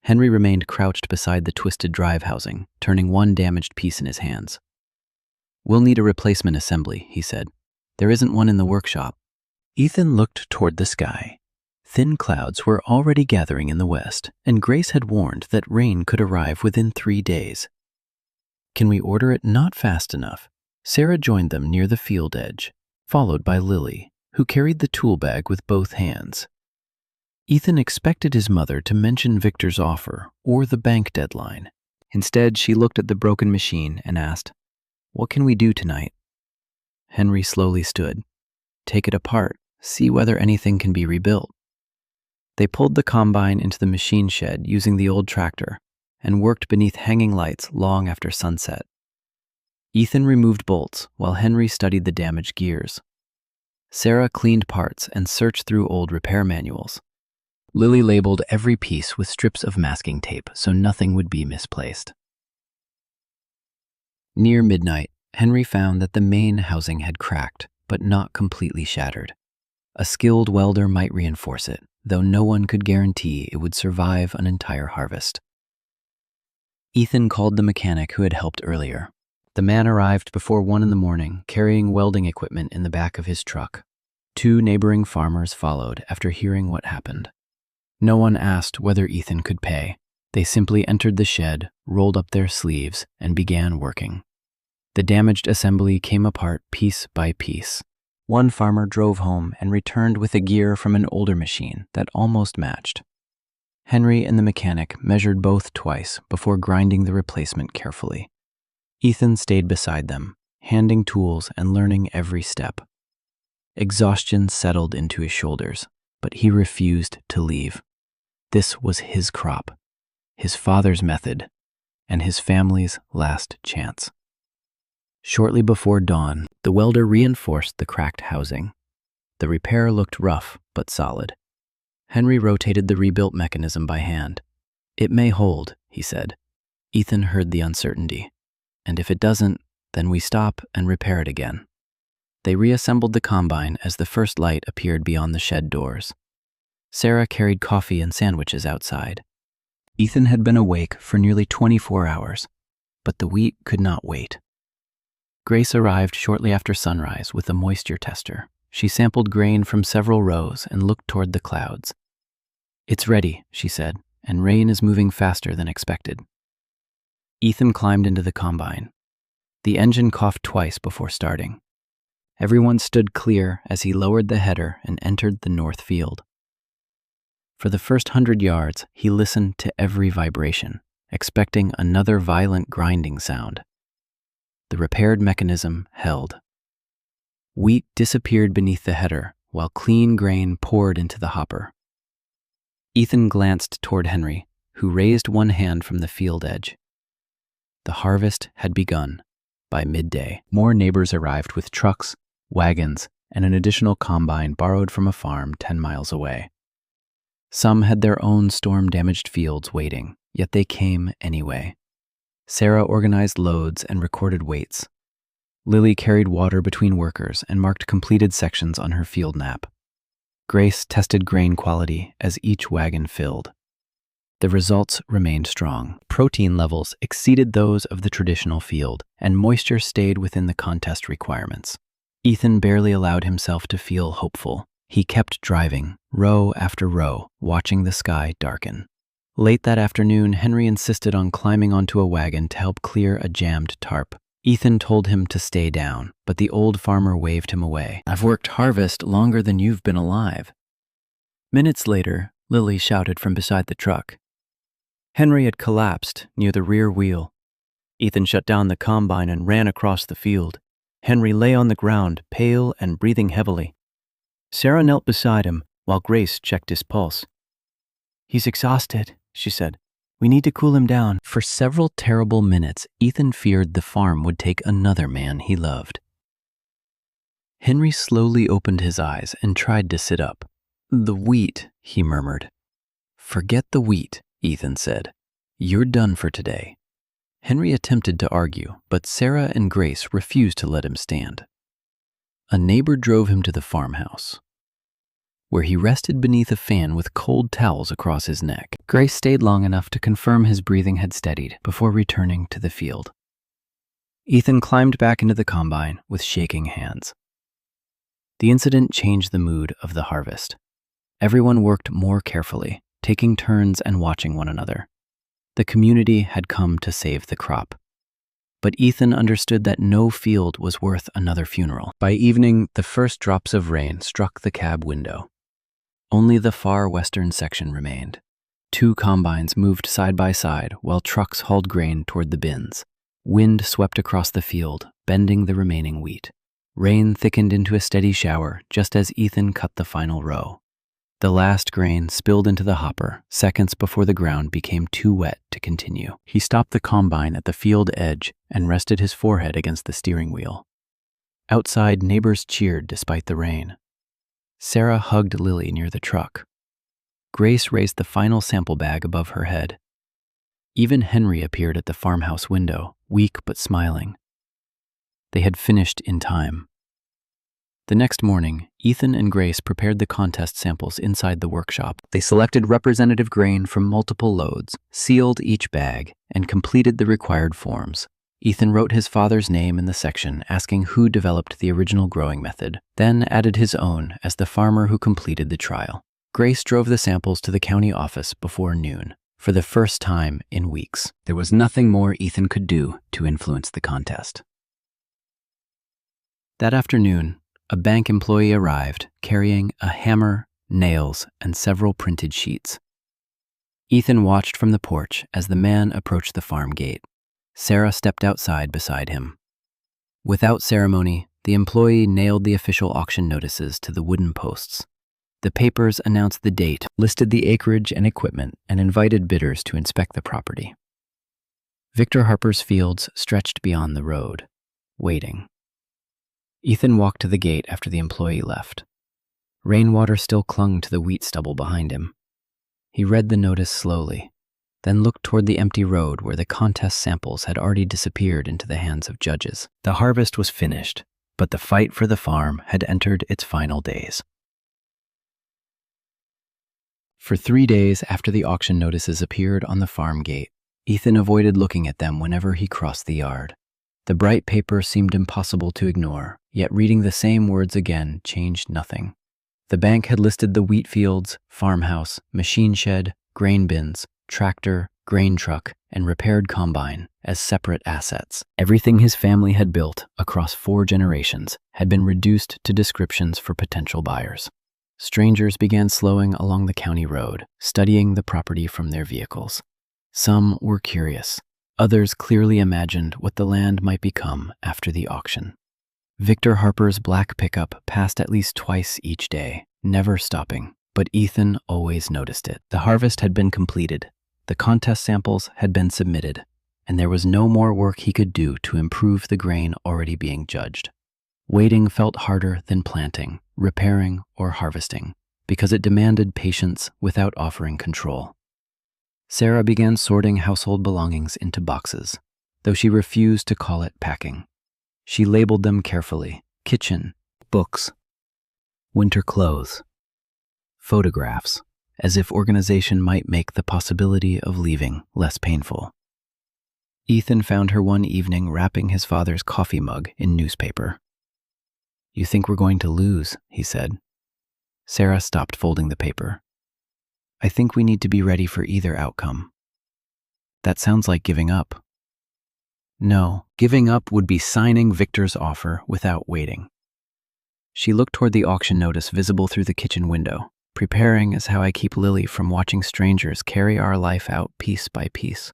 Henry remained crouched beside the twisted drive housing, turning one damaged piece in his hands. "We'll need a replacement assembly," he said. "There isn't one in the workshop." Ethan looked toward the sky. Thin clouds were already gathering in the west, and Grace had warned that rain could arrive within 3 days. "Can we order it not fast enough?" Sarah joined them near the field edge, followed by Lily, who carried the tool bag with both hands. Ethan expected his mother to mention Victor's offer or the bank deadline. Instead, she looked at the broken machine and asked, "What can we do tonight?" Henry slowly stood. "Take it apart, see whether anything can be rebuilt." They pulled the combine into the machine shed using the old tractor and worked beneath hanging lights long after sunset. Ethan removed bolts while Henry studied the damaged gears. Sarah cleaned parts and searched through old repair manuals. Lily labeled every piece with strips of masking tape so nothing would be misplaced. Near midnight, Henry found that the main housing had cracked, but not completely shattered. A skilled welder might reinforce it, though no one could guarantee it would survive an entire harvest. Ethan called the mechanic who had helped earlier. The man arrived before 1 a.m, carrying welding equipment in the back of his truck. 2 neighboring farmers followed after hearing what happened. No one asked whether Ethan could pay. They simply entered the shed, rolled up their sleeves, and began working. The damaged assembly came apart piece by piece. One farmer drove home and returned with a gear from an older machine that almost matched. Henry and the mechanic measured both twice before grinding the replacement carefully. Ethan stayed beside them, handing tools and learning every step. Exhaustion settled into his shoulders, but he refused to leave. This was his crop, his father's method, and his family's last chance. Shortly before dawn, the welder reinforced the cracked housing. The repair looked rough but solid. Henry rotated the rebuilt mechanism by hand. "It may hold," he said. Ethan heard the uncertainty. "And if it doesn't, then we stop and repair it again." They reassembled the combine as the first light appeared beyond the shed doors. Sarah carried coffee and sandwiches outside. Ethan had been awake for nearly 24 hours, but the wheat could not wait. Grace arrived shortly after sunrise with a moisture tester. She sampled grain from several rows and looked toward the clouds. "It's ready," she said, "and rain is moving faster than expected." Ethan climbed into the combine. The engine coughed twice before starting. Everyone stood clear as he lowered the header and entered the north field. For the first 100 yards, he listened to every vibration, expecting another violent grinding sound. The repaired mechanism held. Wheat disappeared beneath the header, while clean grain poured into the hopper. Ethan glanced toward Henry, who raised one hand from the field edge. The harvest had begun. By midday, more neighbors arrived with trucks, wagons, and an additional combine borrowed from a farm 10 miles away. Some had their own storm-damaged fields waiting, yet they came anyway. Sarah organized loads and recorded weights. Lily carried water between workers and marked completed sections on her field map. Grace tested grain quality as each wagon filled. The results remained strong. Protein levels exceeded those of the traditional field, and moisture stayed within the contest requirements. Ethan barely allowed himself to feel hopeful. He kept driving, row after row, watching the sky darken. Late that afternoon, Henry insisted on climbing onto a wagon to help clear a jammed tarp. Ethan told him to stay down, but the old farmer waved him away. "I've worked harvest longer than you've been alive." Minutes later, Lily shouted from beside the truck. Henry had collapsed near the rear wheel. Ethan shut down the combine and ran across the field. Henry lay on the ground, pale and breathing heavily. Sarah knelt beside him while Grace checked his pulse. "He's exhausted," she said. "We need to cool him down." For several terrible minutes, Ethan feared the farm would take another man he loved. Henry slowly opened his eyes and tried to sit up. "The wheat," he murmured. "Forget the wheat," Ethan said. "You're done for today." Henry attempted to argue, but Sarah and Grace refused to let him stand. A neighbor drove him to the farmhouse, where he rested beneath a fan with cold towels across his neck. Grace stayed long enough to confirm his breathing had steadied before returning to the field. Ethan climbed back into the combine with shaking hands. The incident changed the mood of the harvest. Everyone worked more carefully, taking turns and watching one another. The community had come to save the crop. But Ethan understood that no field was worth another funeral. By evening, the first drops of rain struck the cab window. Only the far western section remained. 2 combines moved side by side while trucks hauled grain toward the bins. Wind swept across the field, bending the remaining wheat. Rain thickened into a steady shower just as Ethan cut the final row. The last grain spilled into the hopper seconds before the ground became too wet to continue. He stopped the combine at the field edge and rested his forehead against the steering wheel. Outside, neighbors cheered despite the rain. Sarah hugged Lily near the truck. Grace raised the final sample bag above her head. Even Henry appeared at the farmhouse window, weak but smiling. They had finished in time. The next morning, Ethan and Grace prepared the contest samples inside the workshop. They selected representative grain from multiple loads, sealed each bag, and completed the required forms. Ethan wrote his father's name in the section asking who developed the original growing method, then added his own as the farmer who completed the trial. Grace drove the samples to the county office before noon. For the first time in weeks, there was nothing more Ethan could do to influence the contest. That afternoon, a bank employee arrived carrying a hammer, nails, and several printed sheets. Ethan watched from the porch as the man approached the farm gate. Sarah stepped outside beside him. Without ceremony, the employee nailed the official auction notices to the wooden posts. The papers announced the date, listed the acreage and equipment, and invited bidders to inspect the property. Victor Harper's fields stretched beyond the road, waiting. Ethan walked to the gate after the employee left. Rainwater still clung to the wheat stubble behind him. He read the notice slowly, then looked toward the empty road where the contest samples had already disappeared into the hands of judges. The harvest was finished, but the fight for the farm had entered its final days. For 3 days after the auction notices appeared on the farm gate, Ethan avoided looking at them whenever he crossed the yard. The bright paper seemed impossible to ignore, yet reading the same words again changed nothing. The bank had listed the wheat fields, farmhouse, machine shed, grain bins, tractor, grain truck, and repaired combine as separate assets. Everything his family had built across 4 generations had been reduced to descriptions for potential buyers. Strangers began slowing along the county road, studying the property from their vehicles. Some were curious. Others clearly imagined what the land might become after the auction. Victor Harper's black pickup passed at least twice each day, never stopping, but Ethan always noticed it. The harvest had been completed, the contest samples had been submitted, and there was no more work he could do to improve the grain already being judged. Waiting felt harder than planting, repairing, or harvesting, because it demanded patience without offering control. Sarah began sorting household belongings into boxes, though she refused to call it packing. She labeled them carefully: kitchen, books, winter clothes, photographs, as if organization might make the possibility of leaving less painful. Ethan found her one evening wrapping his father's coffee mug in newspaper. "You think we're going to lose," he said. Sarah stopped folding the paper. "I think we need to be ready for either outcome." "That sounds like giving up." "No, giving up would be signing Victor's offer without waiting." She looked toward the auction notice visible through the kitchen window. "Preparing is how I keep Lily from watching strangers carry our life out piece by piece."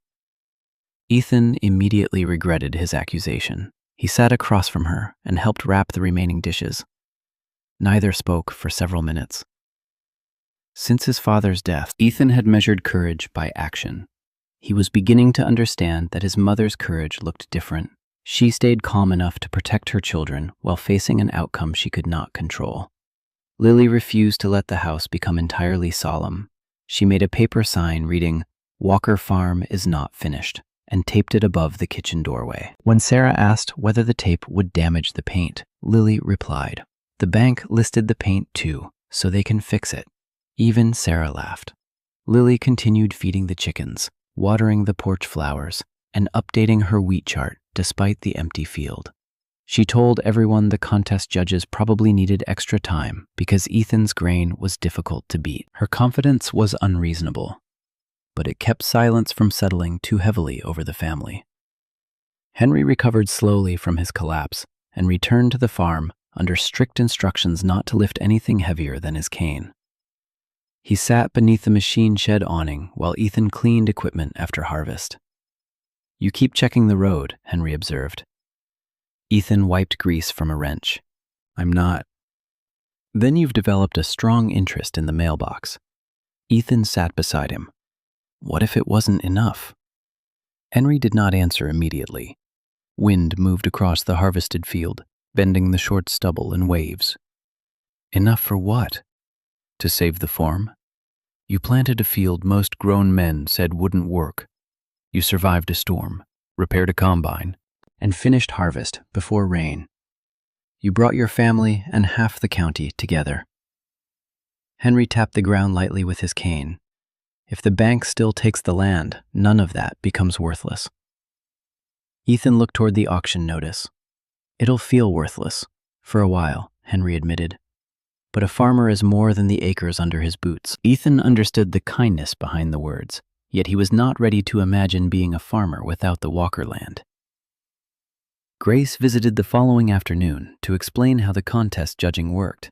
Ethan immediately regretted his accusation. He sat across from her and helped wrap the remaining dishes. Neither spoke for several minutes. Since his father's death, Ethan had measured courage by action. He was beginning to understand that his mother's courage looked different. She stayed calm enough to protect her children while facing an outcome she could not control. Lily refused to let the house become entirely solemn. She made a paper sign reading, "Walker Farm is not finished," and taped it above the kitchen doorway. When Sarah asked whether the tape would damage the paint, Lily replied, "The bank listed the paint too, so they can fix it." Even Sarah laughed. Lily continued feeding the chickens, watering the porch flowers, and updating her wheat chart despite the empty field. She told everyone the contest judges probably needed extra time because Ethan's grain was difficult to beat. Her confidence was unreasonable, but it kept silence from settling too heavily over the family. Henry recovered slowly from his collapse and returned to the farm under strict instructions not to lift anything heavier than his cane. He sat beneath the machine shed awning while Ethan cleaned equipment after harvest. "You keep checking the road," Henry observed. Ethan wiped grease from a wrench. "I'm not." "Then you've developed a strong interest in the mailbox." Ethan sat beside him. "What if it wasn't enough?" Henry did not answer immediately. Wind moved across the harvested field, bending the short stubble in waves. "Enough for what? To save the farm? You planted a field most grown men said wouldn't work. You survived a storm, repaired a combine, and finished harvest before rain. You brought your family and half the county together." Henry tapped the ground lightly with his cane. "If the bank still takes the land, none of that becomes worthless." Ethan looked toward the auction notice. "It'll feel worthless, for a while," Henry admitted. "But a farmer is more than the acres under his boots." Ethan understood the kindness behind the words, yet he was not ready to imagine being a farmer without the Walker land. Grace visited the following afternoon to explain how the contest judging worked.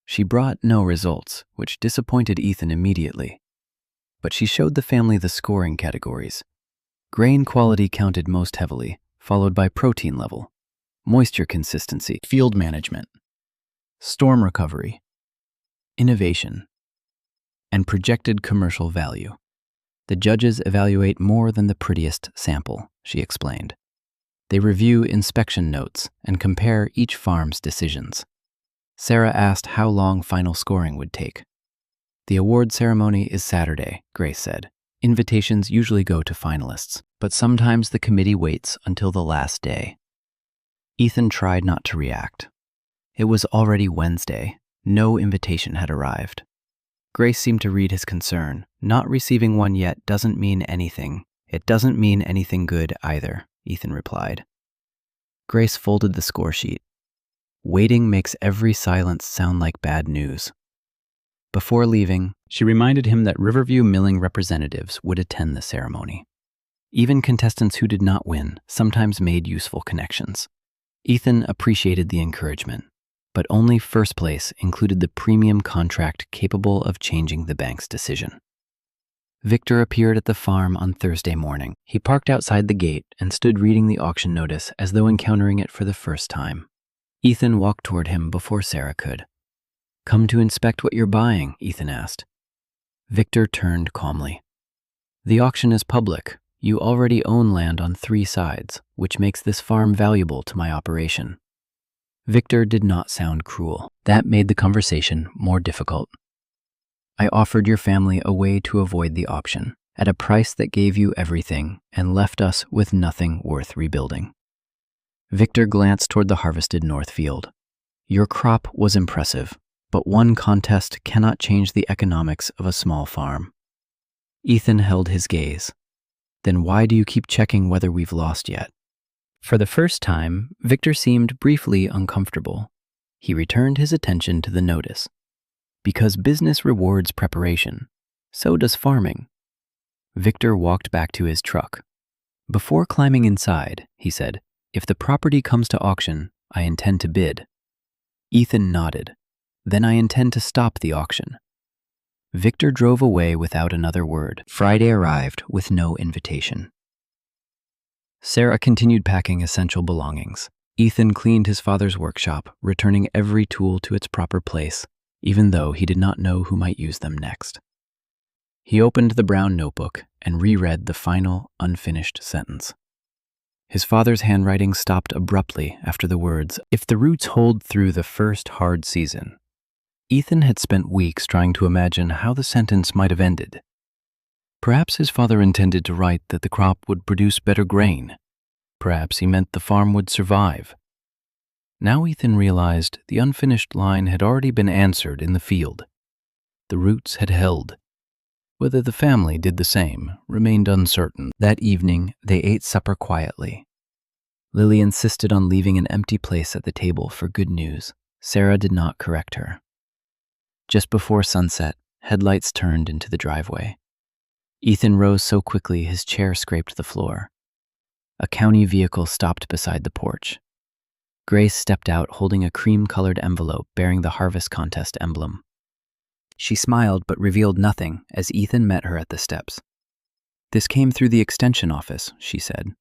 She brought no results, which disappointed Ethan immediately. But she showed the family the scoring categories. Grain quality counted most heavily, followed by protein level, moisture consistency, field management, storm recovery, innovation, and projected commercial value. The judges evaluate more than the prettiest sample, she explained. They review inspection notes and compare each farm's decisions. Sarah asked how long final scoring would take. "The award ceremony is Saturday," Grace said. "Invitations usually go to finalists, but sometimes the committee waits until the last day." Ethan tried not to react. It was already Wednesday. No invitation had arrived. Grace seemed to read his concern. "Not receiving one yet doesn't mean anything. It doesn't mean anything good either," Ethan replied. Grace folded the score sheet. "Waiting makes every silence sound like bad news." Before leaving, she reminded him that Riverview milling representatives would attend the ceremony. Even contestants who did not win sometimes made useful connections. Ethan appreciated the encouragement, but only first place included the premium contract capable of changing the bank's decision. Victor appeared at the farm on Thursday morning. He parked outside the gate and stood reading the auction notice as though encountering it for the first time. Ethan walked toward him before Sarah could. "Come to inspect what you're buying?" Ethan asked. Victor turned calmly. "The auction is public. You already own land on 3 sides, which makes this farm valuable to my operation." Victor did not sound cruel. That made the conversation more difficult. "I offered your family a way to avoid the auction, at a price that gave you everything and left us with nothing worth rebuilding." Victor glanced toward the harvested north field. "Your crop was impressive, but one contest cannot change the economics of a small farm." Ethan held his gaze. "Then why do you keep checking whether we've lost yet?" For the first time, Victor seemed briefly uncomfortable. He returned his attention to the notice. "Because business rewards preparation. So does farming." Victor walked back to his truck. "Before climbing inside," he said, "if the property comes to auction, I intend to bid." Ethan nodded. "Then I intend to stop the auction." Victor drove away without another word. Friday arrived with no invitation. Sarah continued packing essential belongings. Ethan cleaned his father's workshop, returning every tool to its proper place, even though he did not know who might use them next. He opened the brown notebook and reread the final, unfinished sentence. His father's handwriting stopped abruptly after the words, "If the roots hold through the first hard season." Ethan had spent weeks trying to imagine how the sentence might have ended. Perhaps his father intended to write that the crop would produce better grain. Perhaps he meant the farm would survive. Now Ethan realized the unfinished line had already been answered in the field. The roots had held. Whether the family did the same remained uncertain. That evening, they ate supper quietly. Lily insisted on leaving an empty place at the table for good news. Sarah did not correct her. Just before sunset, headlights turned into the driveway. Ethan rose so quickly his chair scraped the floor. A county vehicle stopped beside the porch. Grace stepped out holding a cream-colored envelope bearing the Harvest Contest emblem. She smiled but revealed nothing as Ethan met her at the steps. "This came through the extension office," she said.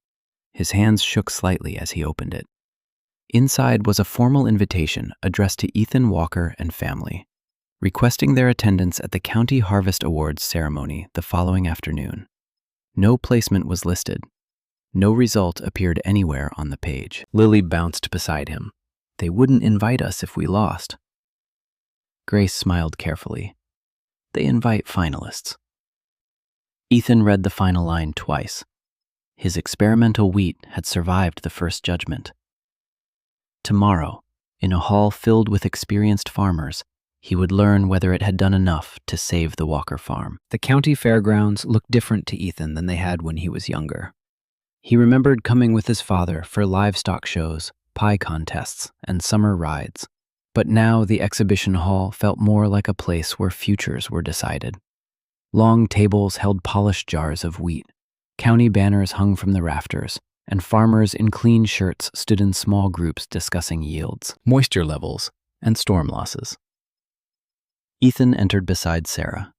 His hands shook slightly as he opened it. Inside was a formal invitation addressed to Ethan Walker and family, requesting their attendance at the County Harvest Awards ceremony the following afternoon. No placement was listed. No result appeared anywhere on the page. Lily bounced beside him. "They wouldn't invite us if we lost." Grace smiled carefully. "They invite finalists." Ethan read the final line twice. His experimental wheat had survived the first judgment. Tomorrow, in a hall filled with experienced farmers, he would learn whether it had done enough to save the Walker farm. The county fairgrounds looked different to Ethan than they had when he was younger. He remembered coming with his father for livestock shows, pie contests, and summer rides. But now the exhibition hall felt more like a place where futures were decided. Long tables held polished jars of wheat. County banners hung from the rafters, and farmers in clean shirts stood in small groups discussing yields, moisture levels, and storm losses. Ethan entered beside Sarah,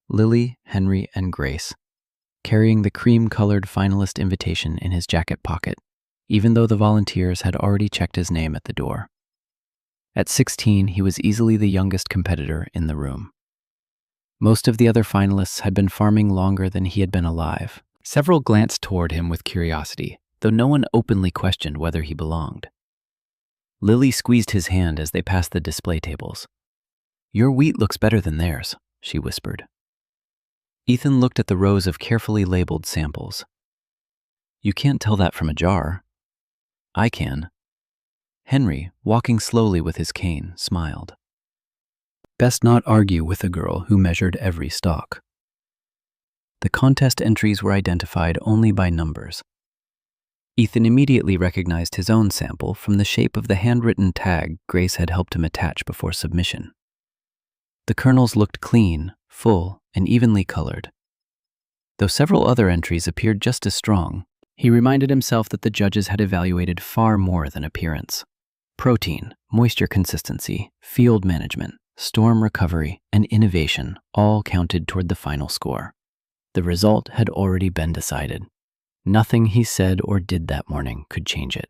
Lily, Henry, and Grace, carrying the cream-colored finalist invitation in his jacket pocket, even though the volunteers had already checked his name at the door. At 16, he was easily the youngest competitor in the room. Most of the other finalists had been farming longer than he had been alive. Several glanced toward him with curiosity, though no one openly questioned whether he belonged. Lily squeezed his hand as they passed the display tables. "Your wheat looks better than theirs," she whispered. Ethan looked at the rows of carefully labeled samples. "You can't tell that from a jar." "I can." Henry, walking slowly with his cane, smiled. Best not argue with a girl who measured every stalk. The contest entries were identified only by numbers. Ethan immediately recognized his own sample from the shape of the handwritten tag Grace had helped him attach before submission. The kernels looked clean, full, and evenly colored. Though several other entries appeared just as strong, he reminded himself that the judges had evaluated far more than appearance. Protein, moisture consistency, field management, storm recovery, and innovation all counted toward the final score. The result had already been decided. Nothing he said or did that morning could change it.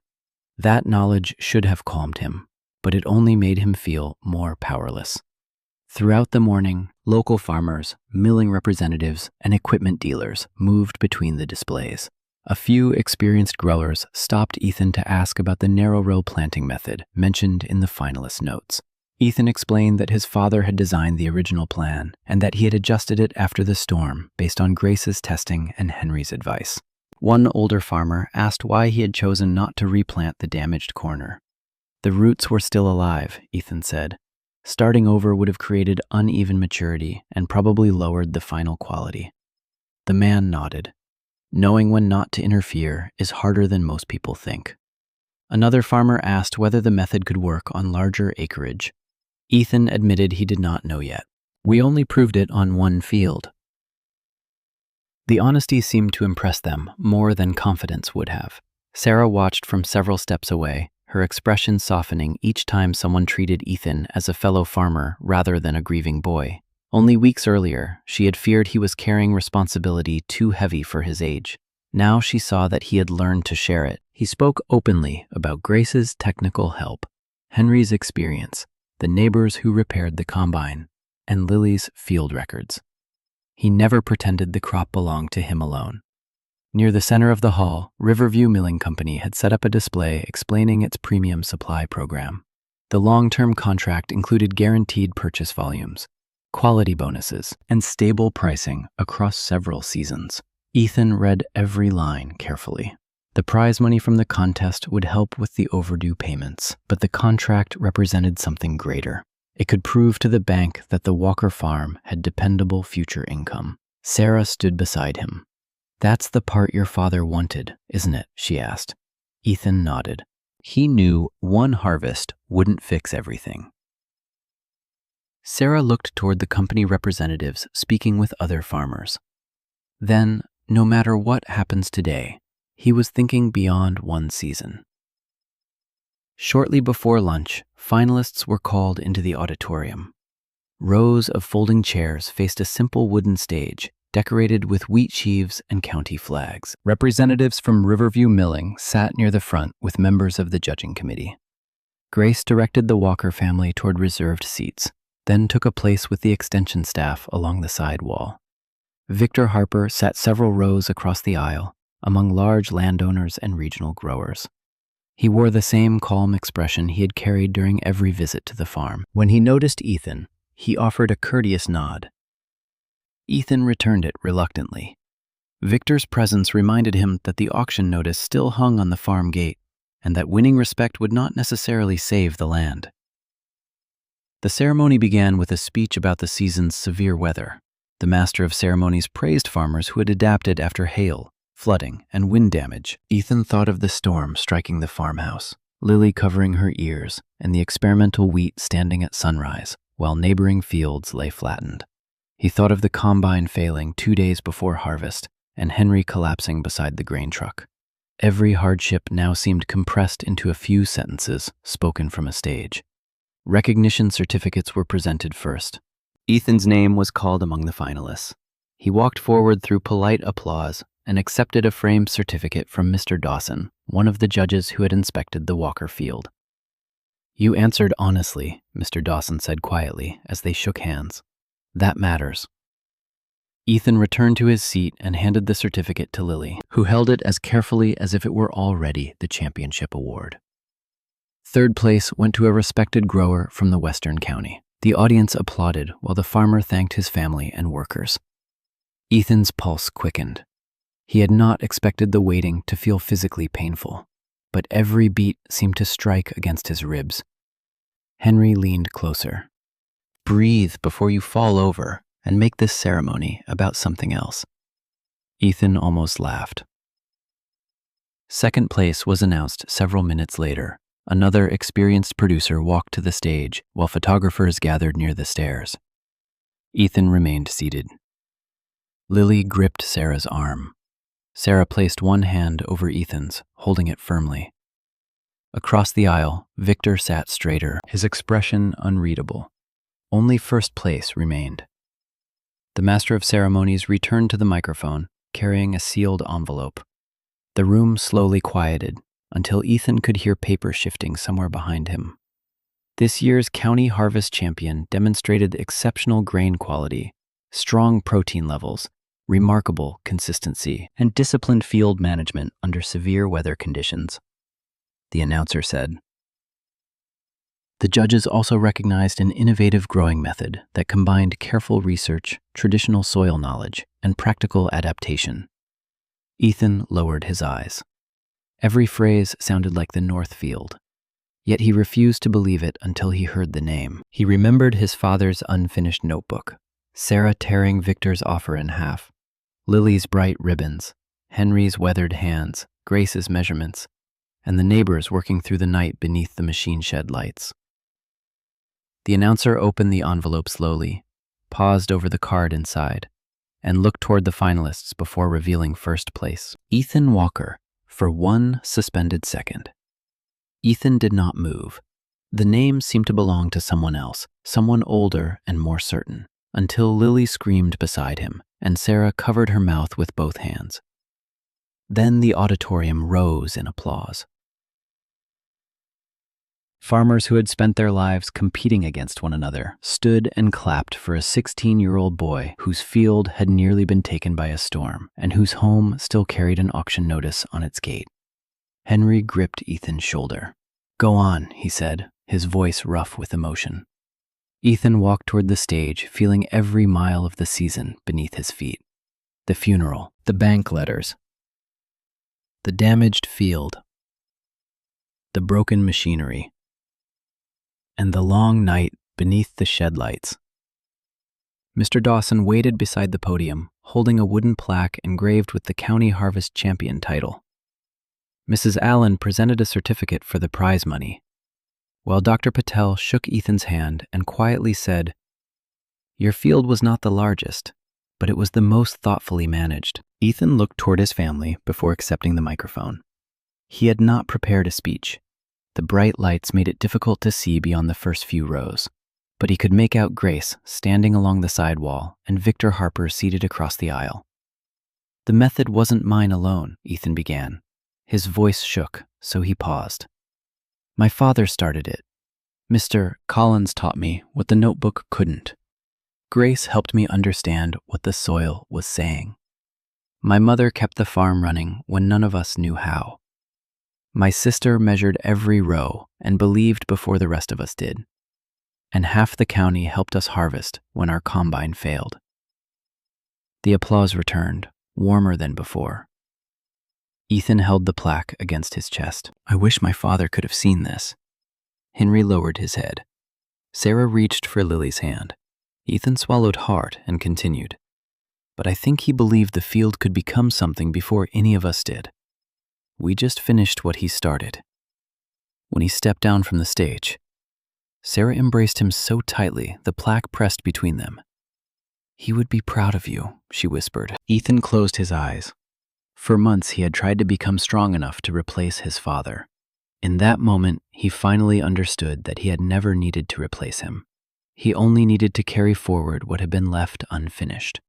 That knowledge should have calmed him, but it only made him feel more powerless. Throughout the morning, local farmers, milling representatives, and equipment dealers moved between the displays. A few experienced growers stopped Ethan to ask about the narrow row planting method mentioned in the finalist notes. Ethan explained that his father had designed the original plan and that he had adjusted it after the storm based on Grace's testing and Henry's advice. One older farmer asked why he had chosen not to replant the damaged corner. The roots were still alive, Ethan said. Starting over would have created uneven maturity and probably lowered the final quality. The man nodded. Knowing when not to interfere is harder than most people think. Another farmer asked whether the method could work on larger acreage. Ethan admitted he did not know yet. We only proved it on one field. The honesty seemed to impress them more than confidence would have. Sarah watched from several steps away, her expression softening each time someone treated Ethan as a fellow farmer rather than a grieving boy. Only weeks earlier, she had feared he was carrying responsibility too heavy for his age. Now she saw that he had learned to share it. He spoke openly about Grace's technical help, Henry's experience, the neighbors who repaired the combine, and Lily's field records. He never pretended the crop belonged to him alone. Near the center of the hall, Riverview Milling Company had set up a display explaining its premium supply program. The long-term contract included guaranteed purchase volumes, quality bonuses, and stable pricing across several seasons. Ethan read every line carefully. The prize money from the contest would help with the overdue payments, but the contract represented something greater. It could prove to the bank that the Walker farm had dependable future income. Sarah stood beside him. "That's the part your father wanted, isn't it?" she asked. Ethan nodded. He knew one harvest wouldn't fix everything. Sarah looked toward the company representatives speaking with other farmers. Then, no matter what happens today, he was thinking beyond one season. Shortly before lunch, finalists were called into the auditorium. Rows of folding chairs faced a simple wooden stage, decorated with wheat sheaves and county flags. Representatives from Riverview Milling sat near the front with members of the judging committee. Grace directed the Walker family toward reserved seats, then took a place with the extension staff along the side wall. Victor Harper sat several rows across the aisle, among large landowners and regional growers. He wore the same calm expression he had carried during every visit to the farm. When he noticed Ethan, he offered a courteous nod. Ethan returned it reluctantly. Victor's presence reminded him that the auction notice still hung on the farm gate, and that winning respect would not necessarily save the land. The ceremony began with a speech about the season's severe weather. The master of ceremonies praised farmers who had adapted after hail, flooding, and wind damage. Ethan thought of the storm striking the farmhouse, Lily covering her ears, and the experimental wheat standing at sunrise, while neighboring fields lay flattened. He thought of the combine failing 2 days before harvest, and Henry collapsing beside the grain truck. Every hardship now seemed compressed into a few sentences spoken from a stage. Recognition certificates were presented first. Ethan's name was called among the finalists. He walked forward through polite applause and accepted a framed certificate from Mr. Dawson, one of the judges who had inspected the Walker field. "You answered honestly," Mr. Dawson said quietly as they shook hands. "That matters." Ethan returned to his seat and handed the certificate to Lily, who held it as carefully as if it were already the championship award. Third place went to a respected grower from the Western County. The audience applauded while the farmer thanked his family and workers. Ethan's pulse quickened. He had not expected the waiting to feel physically painful, but every beat seemed to strike against his ribs. Henry leaned closer. "Breathe before you fall over and make this ceremony about something else." Ethan almost laughed. Second place was announced several minutes later. Another experienced producer walked to the stage while photographers gathered near the stairs. Ethan remained seated. Lily gripped Sarah's arm. Sarah placed one hand over Ethan's, holding it firmly. Across the aisle, Victor sat straighter, his expression unreadable. Only first place remained. The master of ceremonies returned to the microphone, carrying a sealed envelope. The room slowly quieted until Ethan could hear paper shifting somewhere behind him. This year's county harvest champion demonstrated exceptional grain quality, strong protein levels, remarkable consistency, and disciplined field management under severe weather conditions, the announcer said. The judges also recognized an innovative growing method that combined careful research, traditional soil knowledge, and practical adaptation. Ethan lowered his eyes. Every phrase sounded like the North Field, yet he refused to believe it until he heard the name. He remembered his father's unfinished notebook, Sarah tearing Victor's offer in half, Lily's bright ribbons, Henry's weathered hands, Grace's measurements, and the neighbors working through the night beneath the machine shed lights. The announcer opened the envelope slowly, paused over the card inside, and looked toward the finalists before revealing first place. Ethan Walker, for one suspended second. Ethan did not move. The name seemed to belong to someone else, someone older and more certain, until Lily screamed beside him, and Sarah covered her mouth with both hands. Then the auditorium rose in applause. Farmers who had spent their lives competing against one another stood and clapped for a 16-year-old boy whose field had nearly been taken by a storm and whose home still carried an auction notice on its gate. Henry gripped Ethan's shoulder. "Go on," he said, his voice rough with emotion. Ethan walked toward the stage, feeling every mile of the season beneath his feet. The funeral, the bank letters, the damaged field, the broken machinery, and the long night beneath the shed lights. Mr. Dawson waited beside the podium, holding a wooden plaque engraved with the County Harvest Champion title. Mrs. Allen presented a certificate for the prize money, while Dr. Patel shook Ethan's hand and quietly said, "Your field was not the largest, but it was the most thoughtfully managed." Ethan looked toward his family before accepting the microphone. He had not prepared a speech. The bright lights made it difficult to see beyond the first few rows, but he could make out Grace standing along the side wall and Victor Harper seated across the aisle. "The method wasn't mine alone," Ethan began. His voice shook, so he paused. "My father started it. Mr. Collins taught me what the notebook couldn't. Grace helped me understand what the soil was saying. My mother kept the farm running when none of us knew how. My sister measured every row and believed before the rest of us did. And half the county helped us harvest when our combine failed." The applause returned, warmer than before. Ethan held the plaque against his chest. "I wish my father could have seen this." Henry lowered his head. Sarah reached for Lily's hand. Ethan swallowed hard and continued. "But I think he believed the field could become something before any of us did. We just finished what he started." When he stepped down from the stage, Sarah embraced him so tightly the plaque pressed between them. "He would be proud of you," she whispered. Ethan closed his eyes. For months he had tried to become strong enough to replace his father. In that moment, he finally understood that he had never needed to replace him. He only needed to carry forward what had been left unfinished.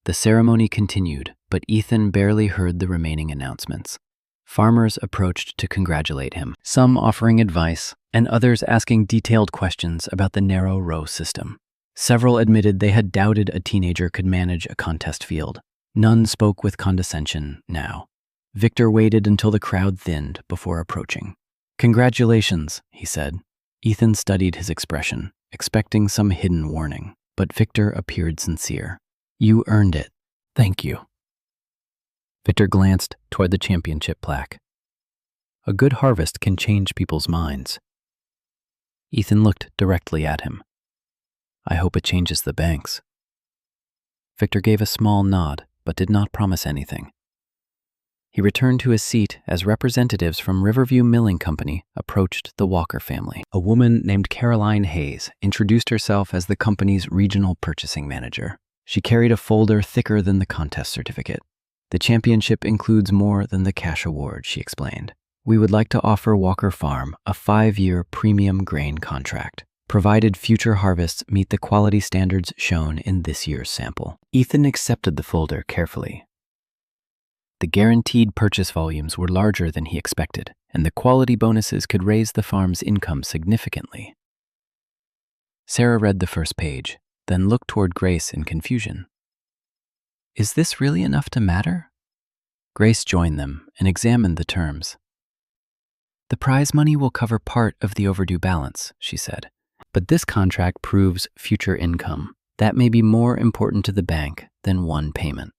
The ceremony continued, but Ethan barely heard the remaining announcements. Farmers approached to congratulate him, some offering advice and others asking detailed questions about the narrow row system. Several admitted they had doubted a teenager could manage a contest field. None spoke with condescension now. Victor waited until the crowd thinned before approaching. "Congratulations," he said. Ethan studied his expression, expecting some hidden warning, but Victor appeared sincere. "You earned it. Thank you." Victor glanced toward the championship plaque. A good harvest can change people's minds. Ethan looked directly at him. "I hope it changes the banks." Victor gave a small nod, but did not promise anything. He returned to his seat as representatives from Riverview Milling Company approached the Walker family. A woman named Caroline Hayes introduced herself as the company's regional purchasing manager. She carried a folder thicker than the contest certificate. The championship includes more than the cash award, she explained. We would like to offer Walker Farm a 5-year premium grain contract, provided future harvests meet the quality standards shown in this year's sample. Ethan accepted the folder carefully. The guaranteed purchase volumes were larger than he expected, and the quality bonuses could raise the farm's income significantly. Sarah read the first page, then looked toward Grace in confusion. Is this really enough to matter? Grace joined them and examined the terms. The prize money will cover part of the overdue balance, she said. But this contract proves future income. That may be more important to the bank than one payment.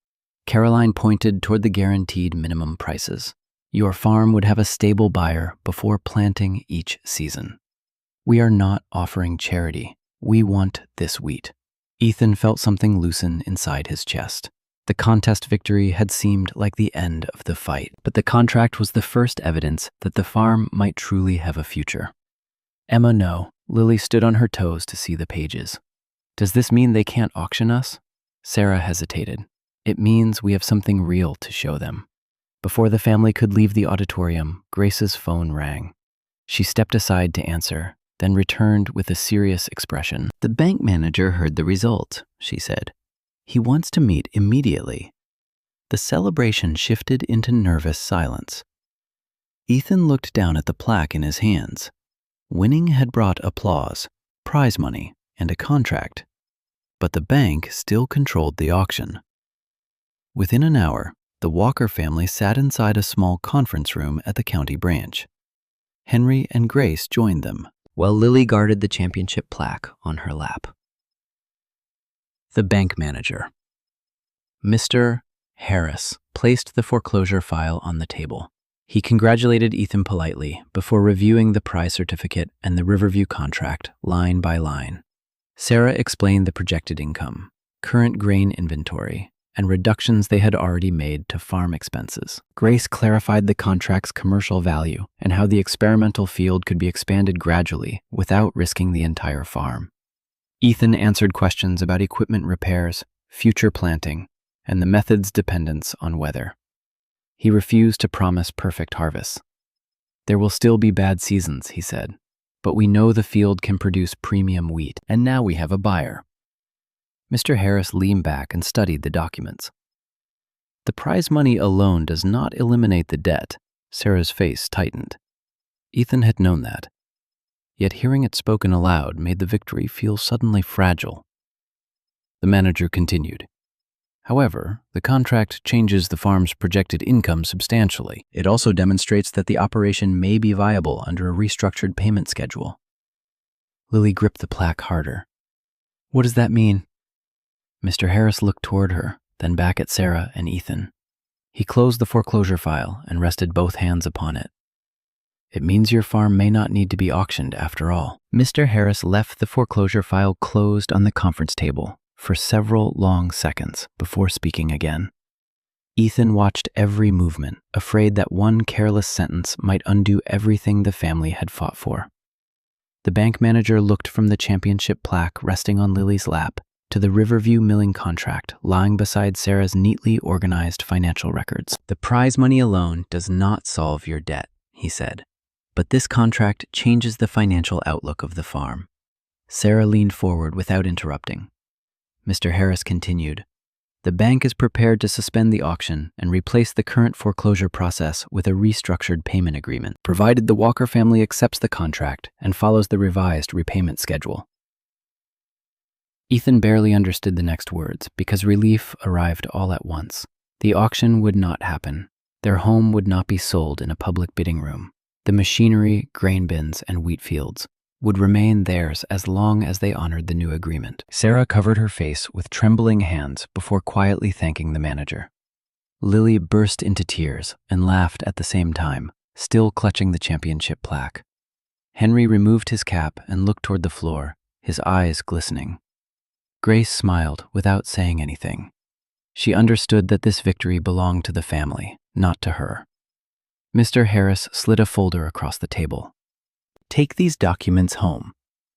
Caroline pointed toward the guaranteed minimum prices. Your farm would have a stable buyer before planting each season. We are not offering charity. We want this wheat. Ethan felt something loosen inside his chest. The contest victory had seemed like the end of the fight, but the contract was the first evidence that the farm might truly have a future. Emma, no. Lily stood on her toes to see the pages. Does this mean they can't auction us? Sarah hesitated. It means we have something real to show them. Before the family could leave the auditorium, Grace's phone rang. She stepped aside to answer, then returned with a serious expression. The bank manager heard the result, she said. He wants to meet immediately. The celebration shifted into nervous silence. Ethan looked down at the plaque in his hands. Winning had brought applause, prize money, and a contract. But the bank still controlled the auction. Within an hour, the Walker family sat inside a small conference room at the county branch. Henry and Grace joined them, while Lily guarded the championship plaque on her lap. The bank manager. Mr. Harris placed the foreclosure file on the table. He congratulated Ethan politely before reviewing the prize certificate and the Riverview contract line by line. Sarah explained the projected income, current grain inventory, and reductions they had already made to farm expenses. Grace clarified the contract's commercial value and how the experimental field could be expanded gradually without risking the entire farm. Ethan answered questions about equipment repairs, future planting, and the method's dependence on weather. He refused to promise perfect harvests. There will still be bad seasons, he said, but we know the field can produce premium wheat, and now we have a buyer. Mr. Harris leaned back and studied the documents. The prize money alone does not eliminate the debt. Sarah's face tightened. Ethan had known that. Yet hearing it spoken aloud made the victory feel suddenly fragile. The manager continued. However, the contract changes the farm's projected income substantially. It also demonstrates that the operation may be viable under a restructured payment schedule. Lily gripped the plaque harder. What does that mean? Mr. Harris looked toward her, then back at Sarah and Ethan. He closed the foreclosure file and rested both hands upon it. It means your farm may not need to be auctioned after all. Mr. Harris left the foreclosure file closed on the conference table for several long seconds before speaking again. Ethan watched every movement, afraid that one careless sentence might undo everything the family had fought for. The bank manager looked from the championship plaque resting on Lily's lap to the Riverview milling contract lying beside Sarah's neatly organized financial records. The prize money alone does not solve your debt, he said, but this contract changes the financial outlook of the farm. Sarah leaned forward without interrupting. Mr. Harris continued, the bank is prepared to suspend the auction and replace the current foreclosure process with a restructured payment agreement, provided the Walker family accepts the contract and follows the revised repayment schedule. Ethan barely understood the next words because relief arrived all at once. The auction would not happen. Their home would not be sold in a public bidding room. The machinery, grain bins, and wheat fields would remain theirs as long as they honored the new agreement. Sarah covered her face with trembling hands before quietly thanking the manager. Lily burst into tears and laughed at the same time, still clutching the championship plaque. Henry removed his cap and looked toward the floor, his eyes glistening. Grace smiled without saying anything. She understood that this victory belonged to the family, not to her. Mr. Harris slid a folder across the table. Take these documents home.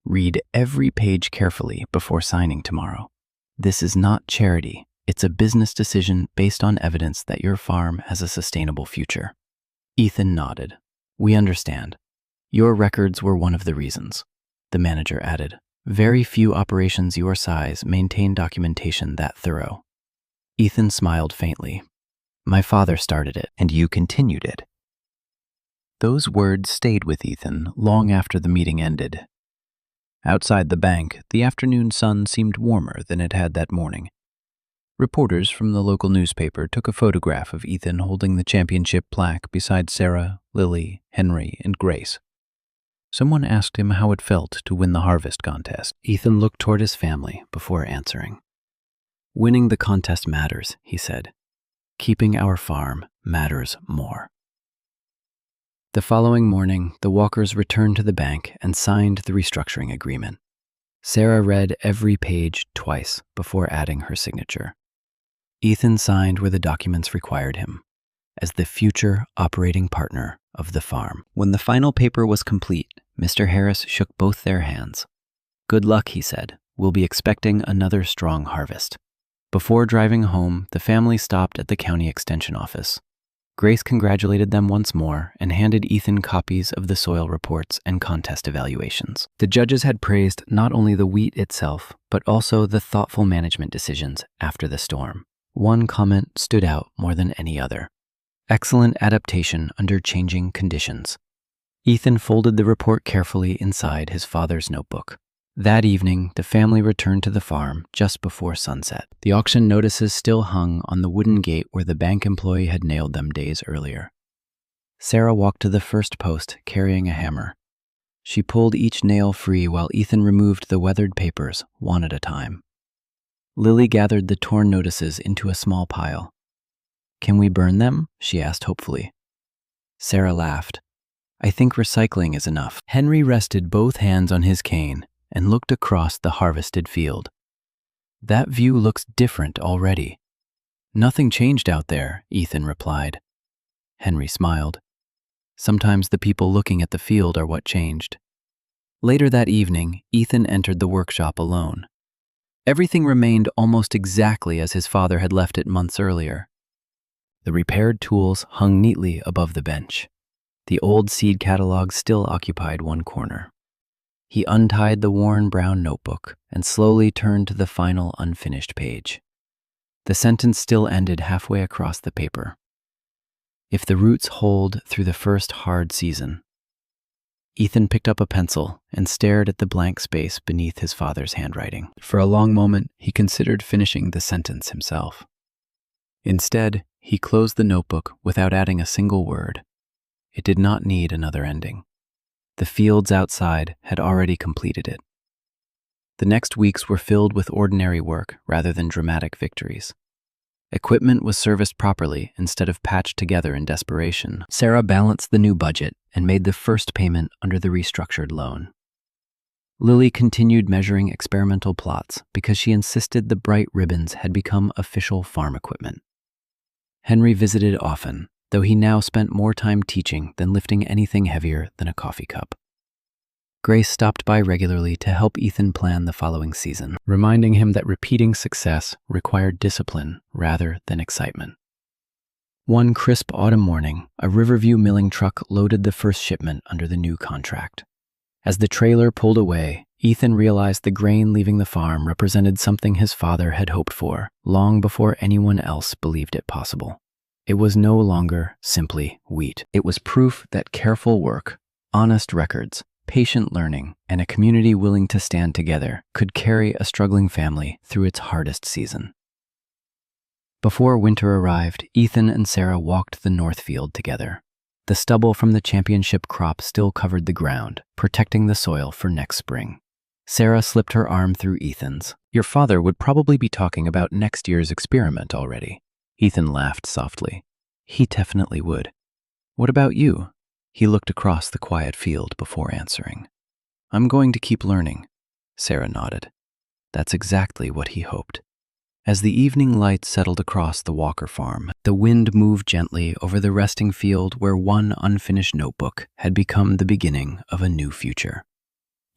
Read every page carefully before signing tomorrow. This is not charity. It's a business decision based on evidence that your farm has a sustainable future. Ethan nodded. We understand. Your records were one of the reasons. The manager added. Very few operations your size maintain documentation that thorough. Ethan smiled faintly. My father started it, and you continued it. Those words stayed with Ethan long after the meeting ended. Outside the bank, the afternoon sun seemed warmer than it had that morning. Reporters from the local newspaper took a photograph of Ethan holding the championship plaque beside Sarah, Lily, Henry, and Grace. Someone asked him how it felt to win the harvest contest. Ethan looked toward his family before answering. Winning the contest matters, he said. Keeping our farm matters more. The following morning, the Walkers returned to the bank and signed the restructuring agreement. Sarah read every page twice before adding her signature. Ethan signed where the documents required him, as the future operating partner of the farm. When the final paper was complete, Mr. Harris shook both their hands. Good luck, he said. We'll be expecting another strong harvest. Before driving home, the family stopped at the county extension office. Grace congratulated them once more and handed Ethan copies of the soil reports and contest evaluations. The judges had praised not only the wheat itself, but also the thoughtful management decisions after the storm. One comment stood out more than any other. Excellent adaptation under changing conditions. Ethan folded the report carefully inside his father's notebook. That evening, the family returned to the farm just before sunset. The auction notices still hung on the wooden gate where the bank employee had nailed them days earlier. Sarah walked to the first post, carrying a hammer. She pulled each nail free while Ethan removed the weathered papers, one at a time. Lily gathered the torn notices into a small pile. Can we burn them? She asked hopefully. Sarah laughed. I think recycling is enough. Henry rested both hands on his cane and looked across the harvested field. That view looks different already. Nothing changed out there, Ethan replied. Henry smiled. Sometimes the people looking at the field are what changed. Later that evening, Ethan entered the workshop alone. Everything remained almost exactly as his father had left it months earlier. The repaired tools hung neatly above the bench. The old seed catalog still occupied one corner. He untied the worn brown notebook and slowly turned to the final unfinished page. The sentence still ended halfway across the paper. If the roots hold through the first hard season. Ethan picked up a pencil and stared at the blank space beneath his father's handwriting. For a long moment, he considered finishing the sentence himself. Instead, he closed the notebook without adding a single word. It did not need another ending. The fields outside had already completed it. The next weeks were filled with ordinary work rather than dramatic victories. Equipment was serviced properly instead of patched together in desperation. Sarah balanced the new budget and made the first payment under the restructured loan. Lily continued measuring experimental plots because she insisted the bright ribbons had become official farm equipment. Henry visited often, though he now spent more time teaching than lifting anything heavier than a coffee cup. Grace stopped by regularly to help Ethan plan the following season, reminding him that repeating success required discipline rather than excitement. One crisp autumn morning, a Riverview milling truck loaded the first shipment under the new contract. As the trailer pulled away, Ethan realized the grain leaving the farm represented something his father had hoped for, long before anyone else believed it possible. It was no longer simply wheat. It was proof that careful work, honest records, patient learning, and a community willing to stand together could carry a struggling family through its hardest season. Before winter arrived, Ethan and Sarah walked the north field together. The stubble from the championship crop still covered the ground, protecting the soil for next spring. Sarah slipped her arm through Ethan's. Your father would probably be talking about next year's experiment already. Ethan laughed softly. He definitely would. What about you? He looked across the quiet field before answering. I'm going to keep learning. Sarah nodded. That's exactly what he hoped. As the evening light settled across the Walker farm, the wind moved gently over the resting field where one unfinished notebook had become the beginning of a new future.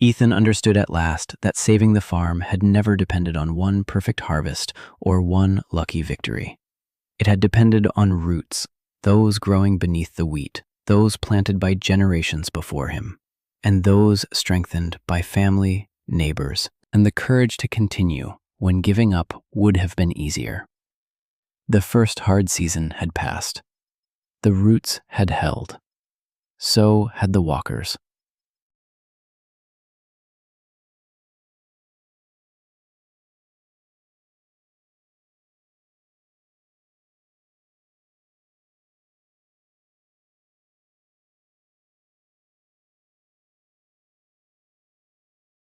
Ethan understood at last that saving the farm had never depended on one perfect harvest or one lucky victory. It had depended on roots, those growing beneath the wheat, those planted by generations before him, and those strengthened by family, neighbors, and the courage to continue when giving up would have been easier. The first hard season had passed. The roots had held. So had the Walkers.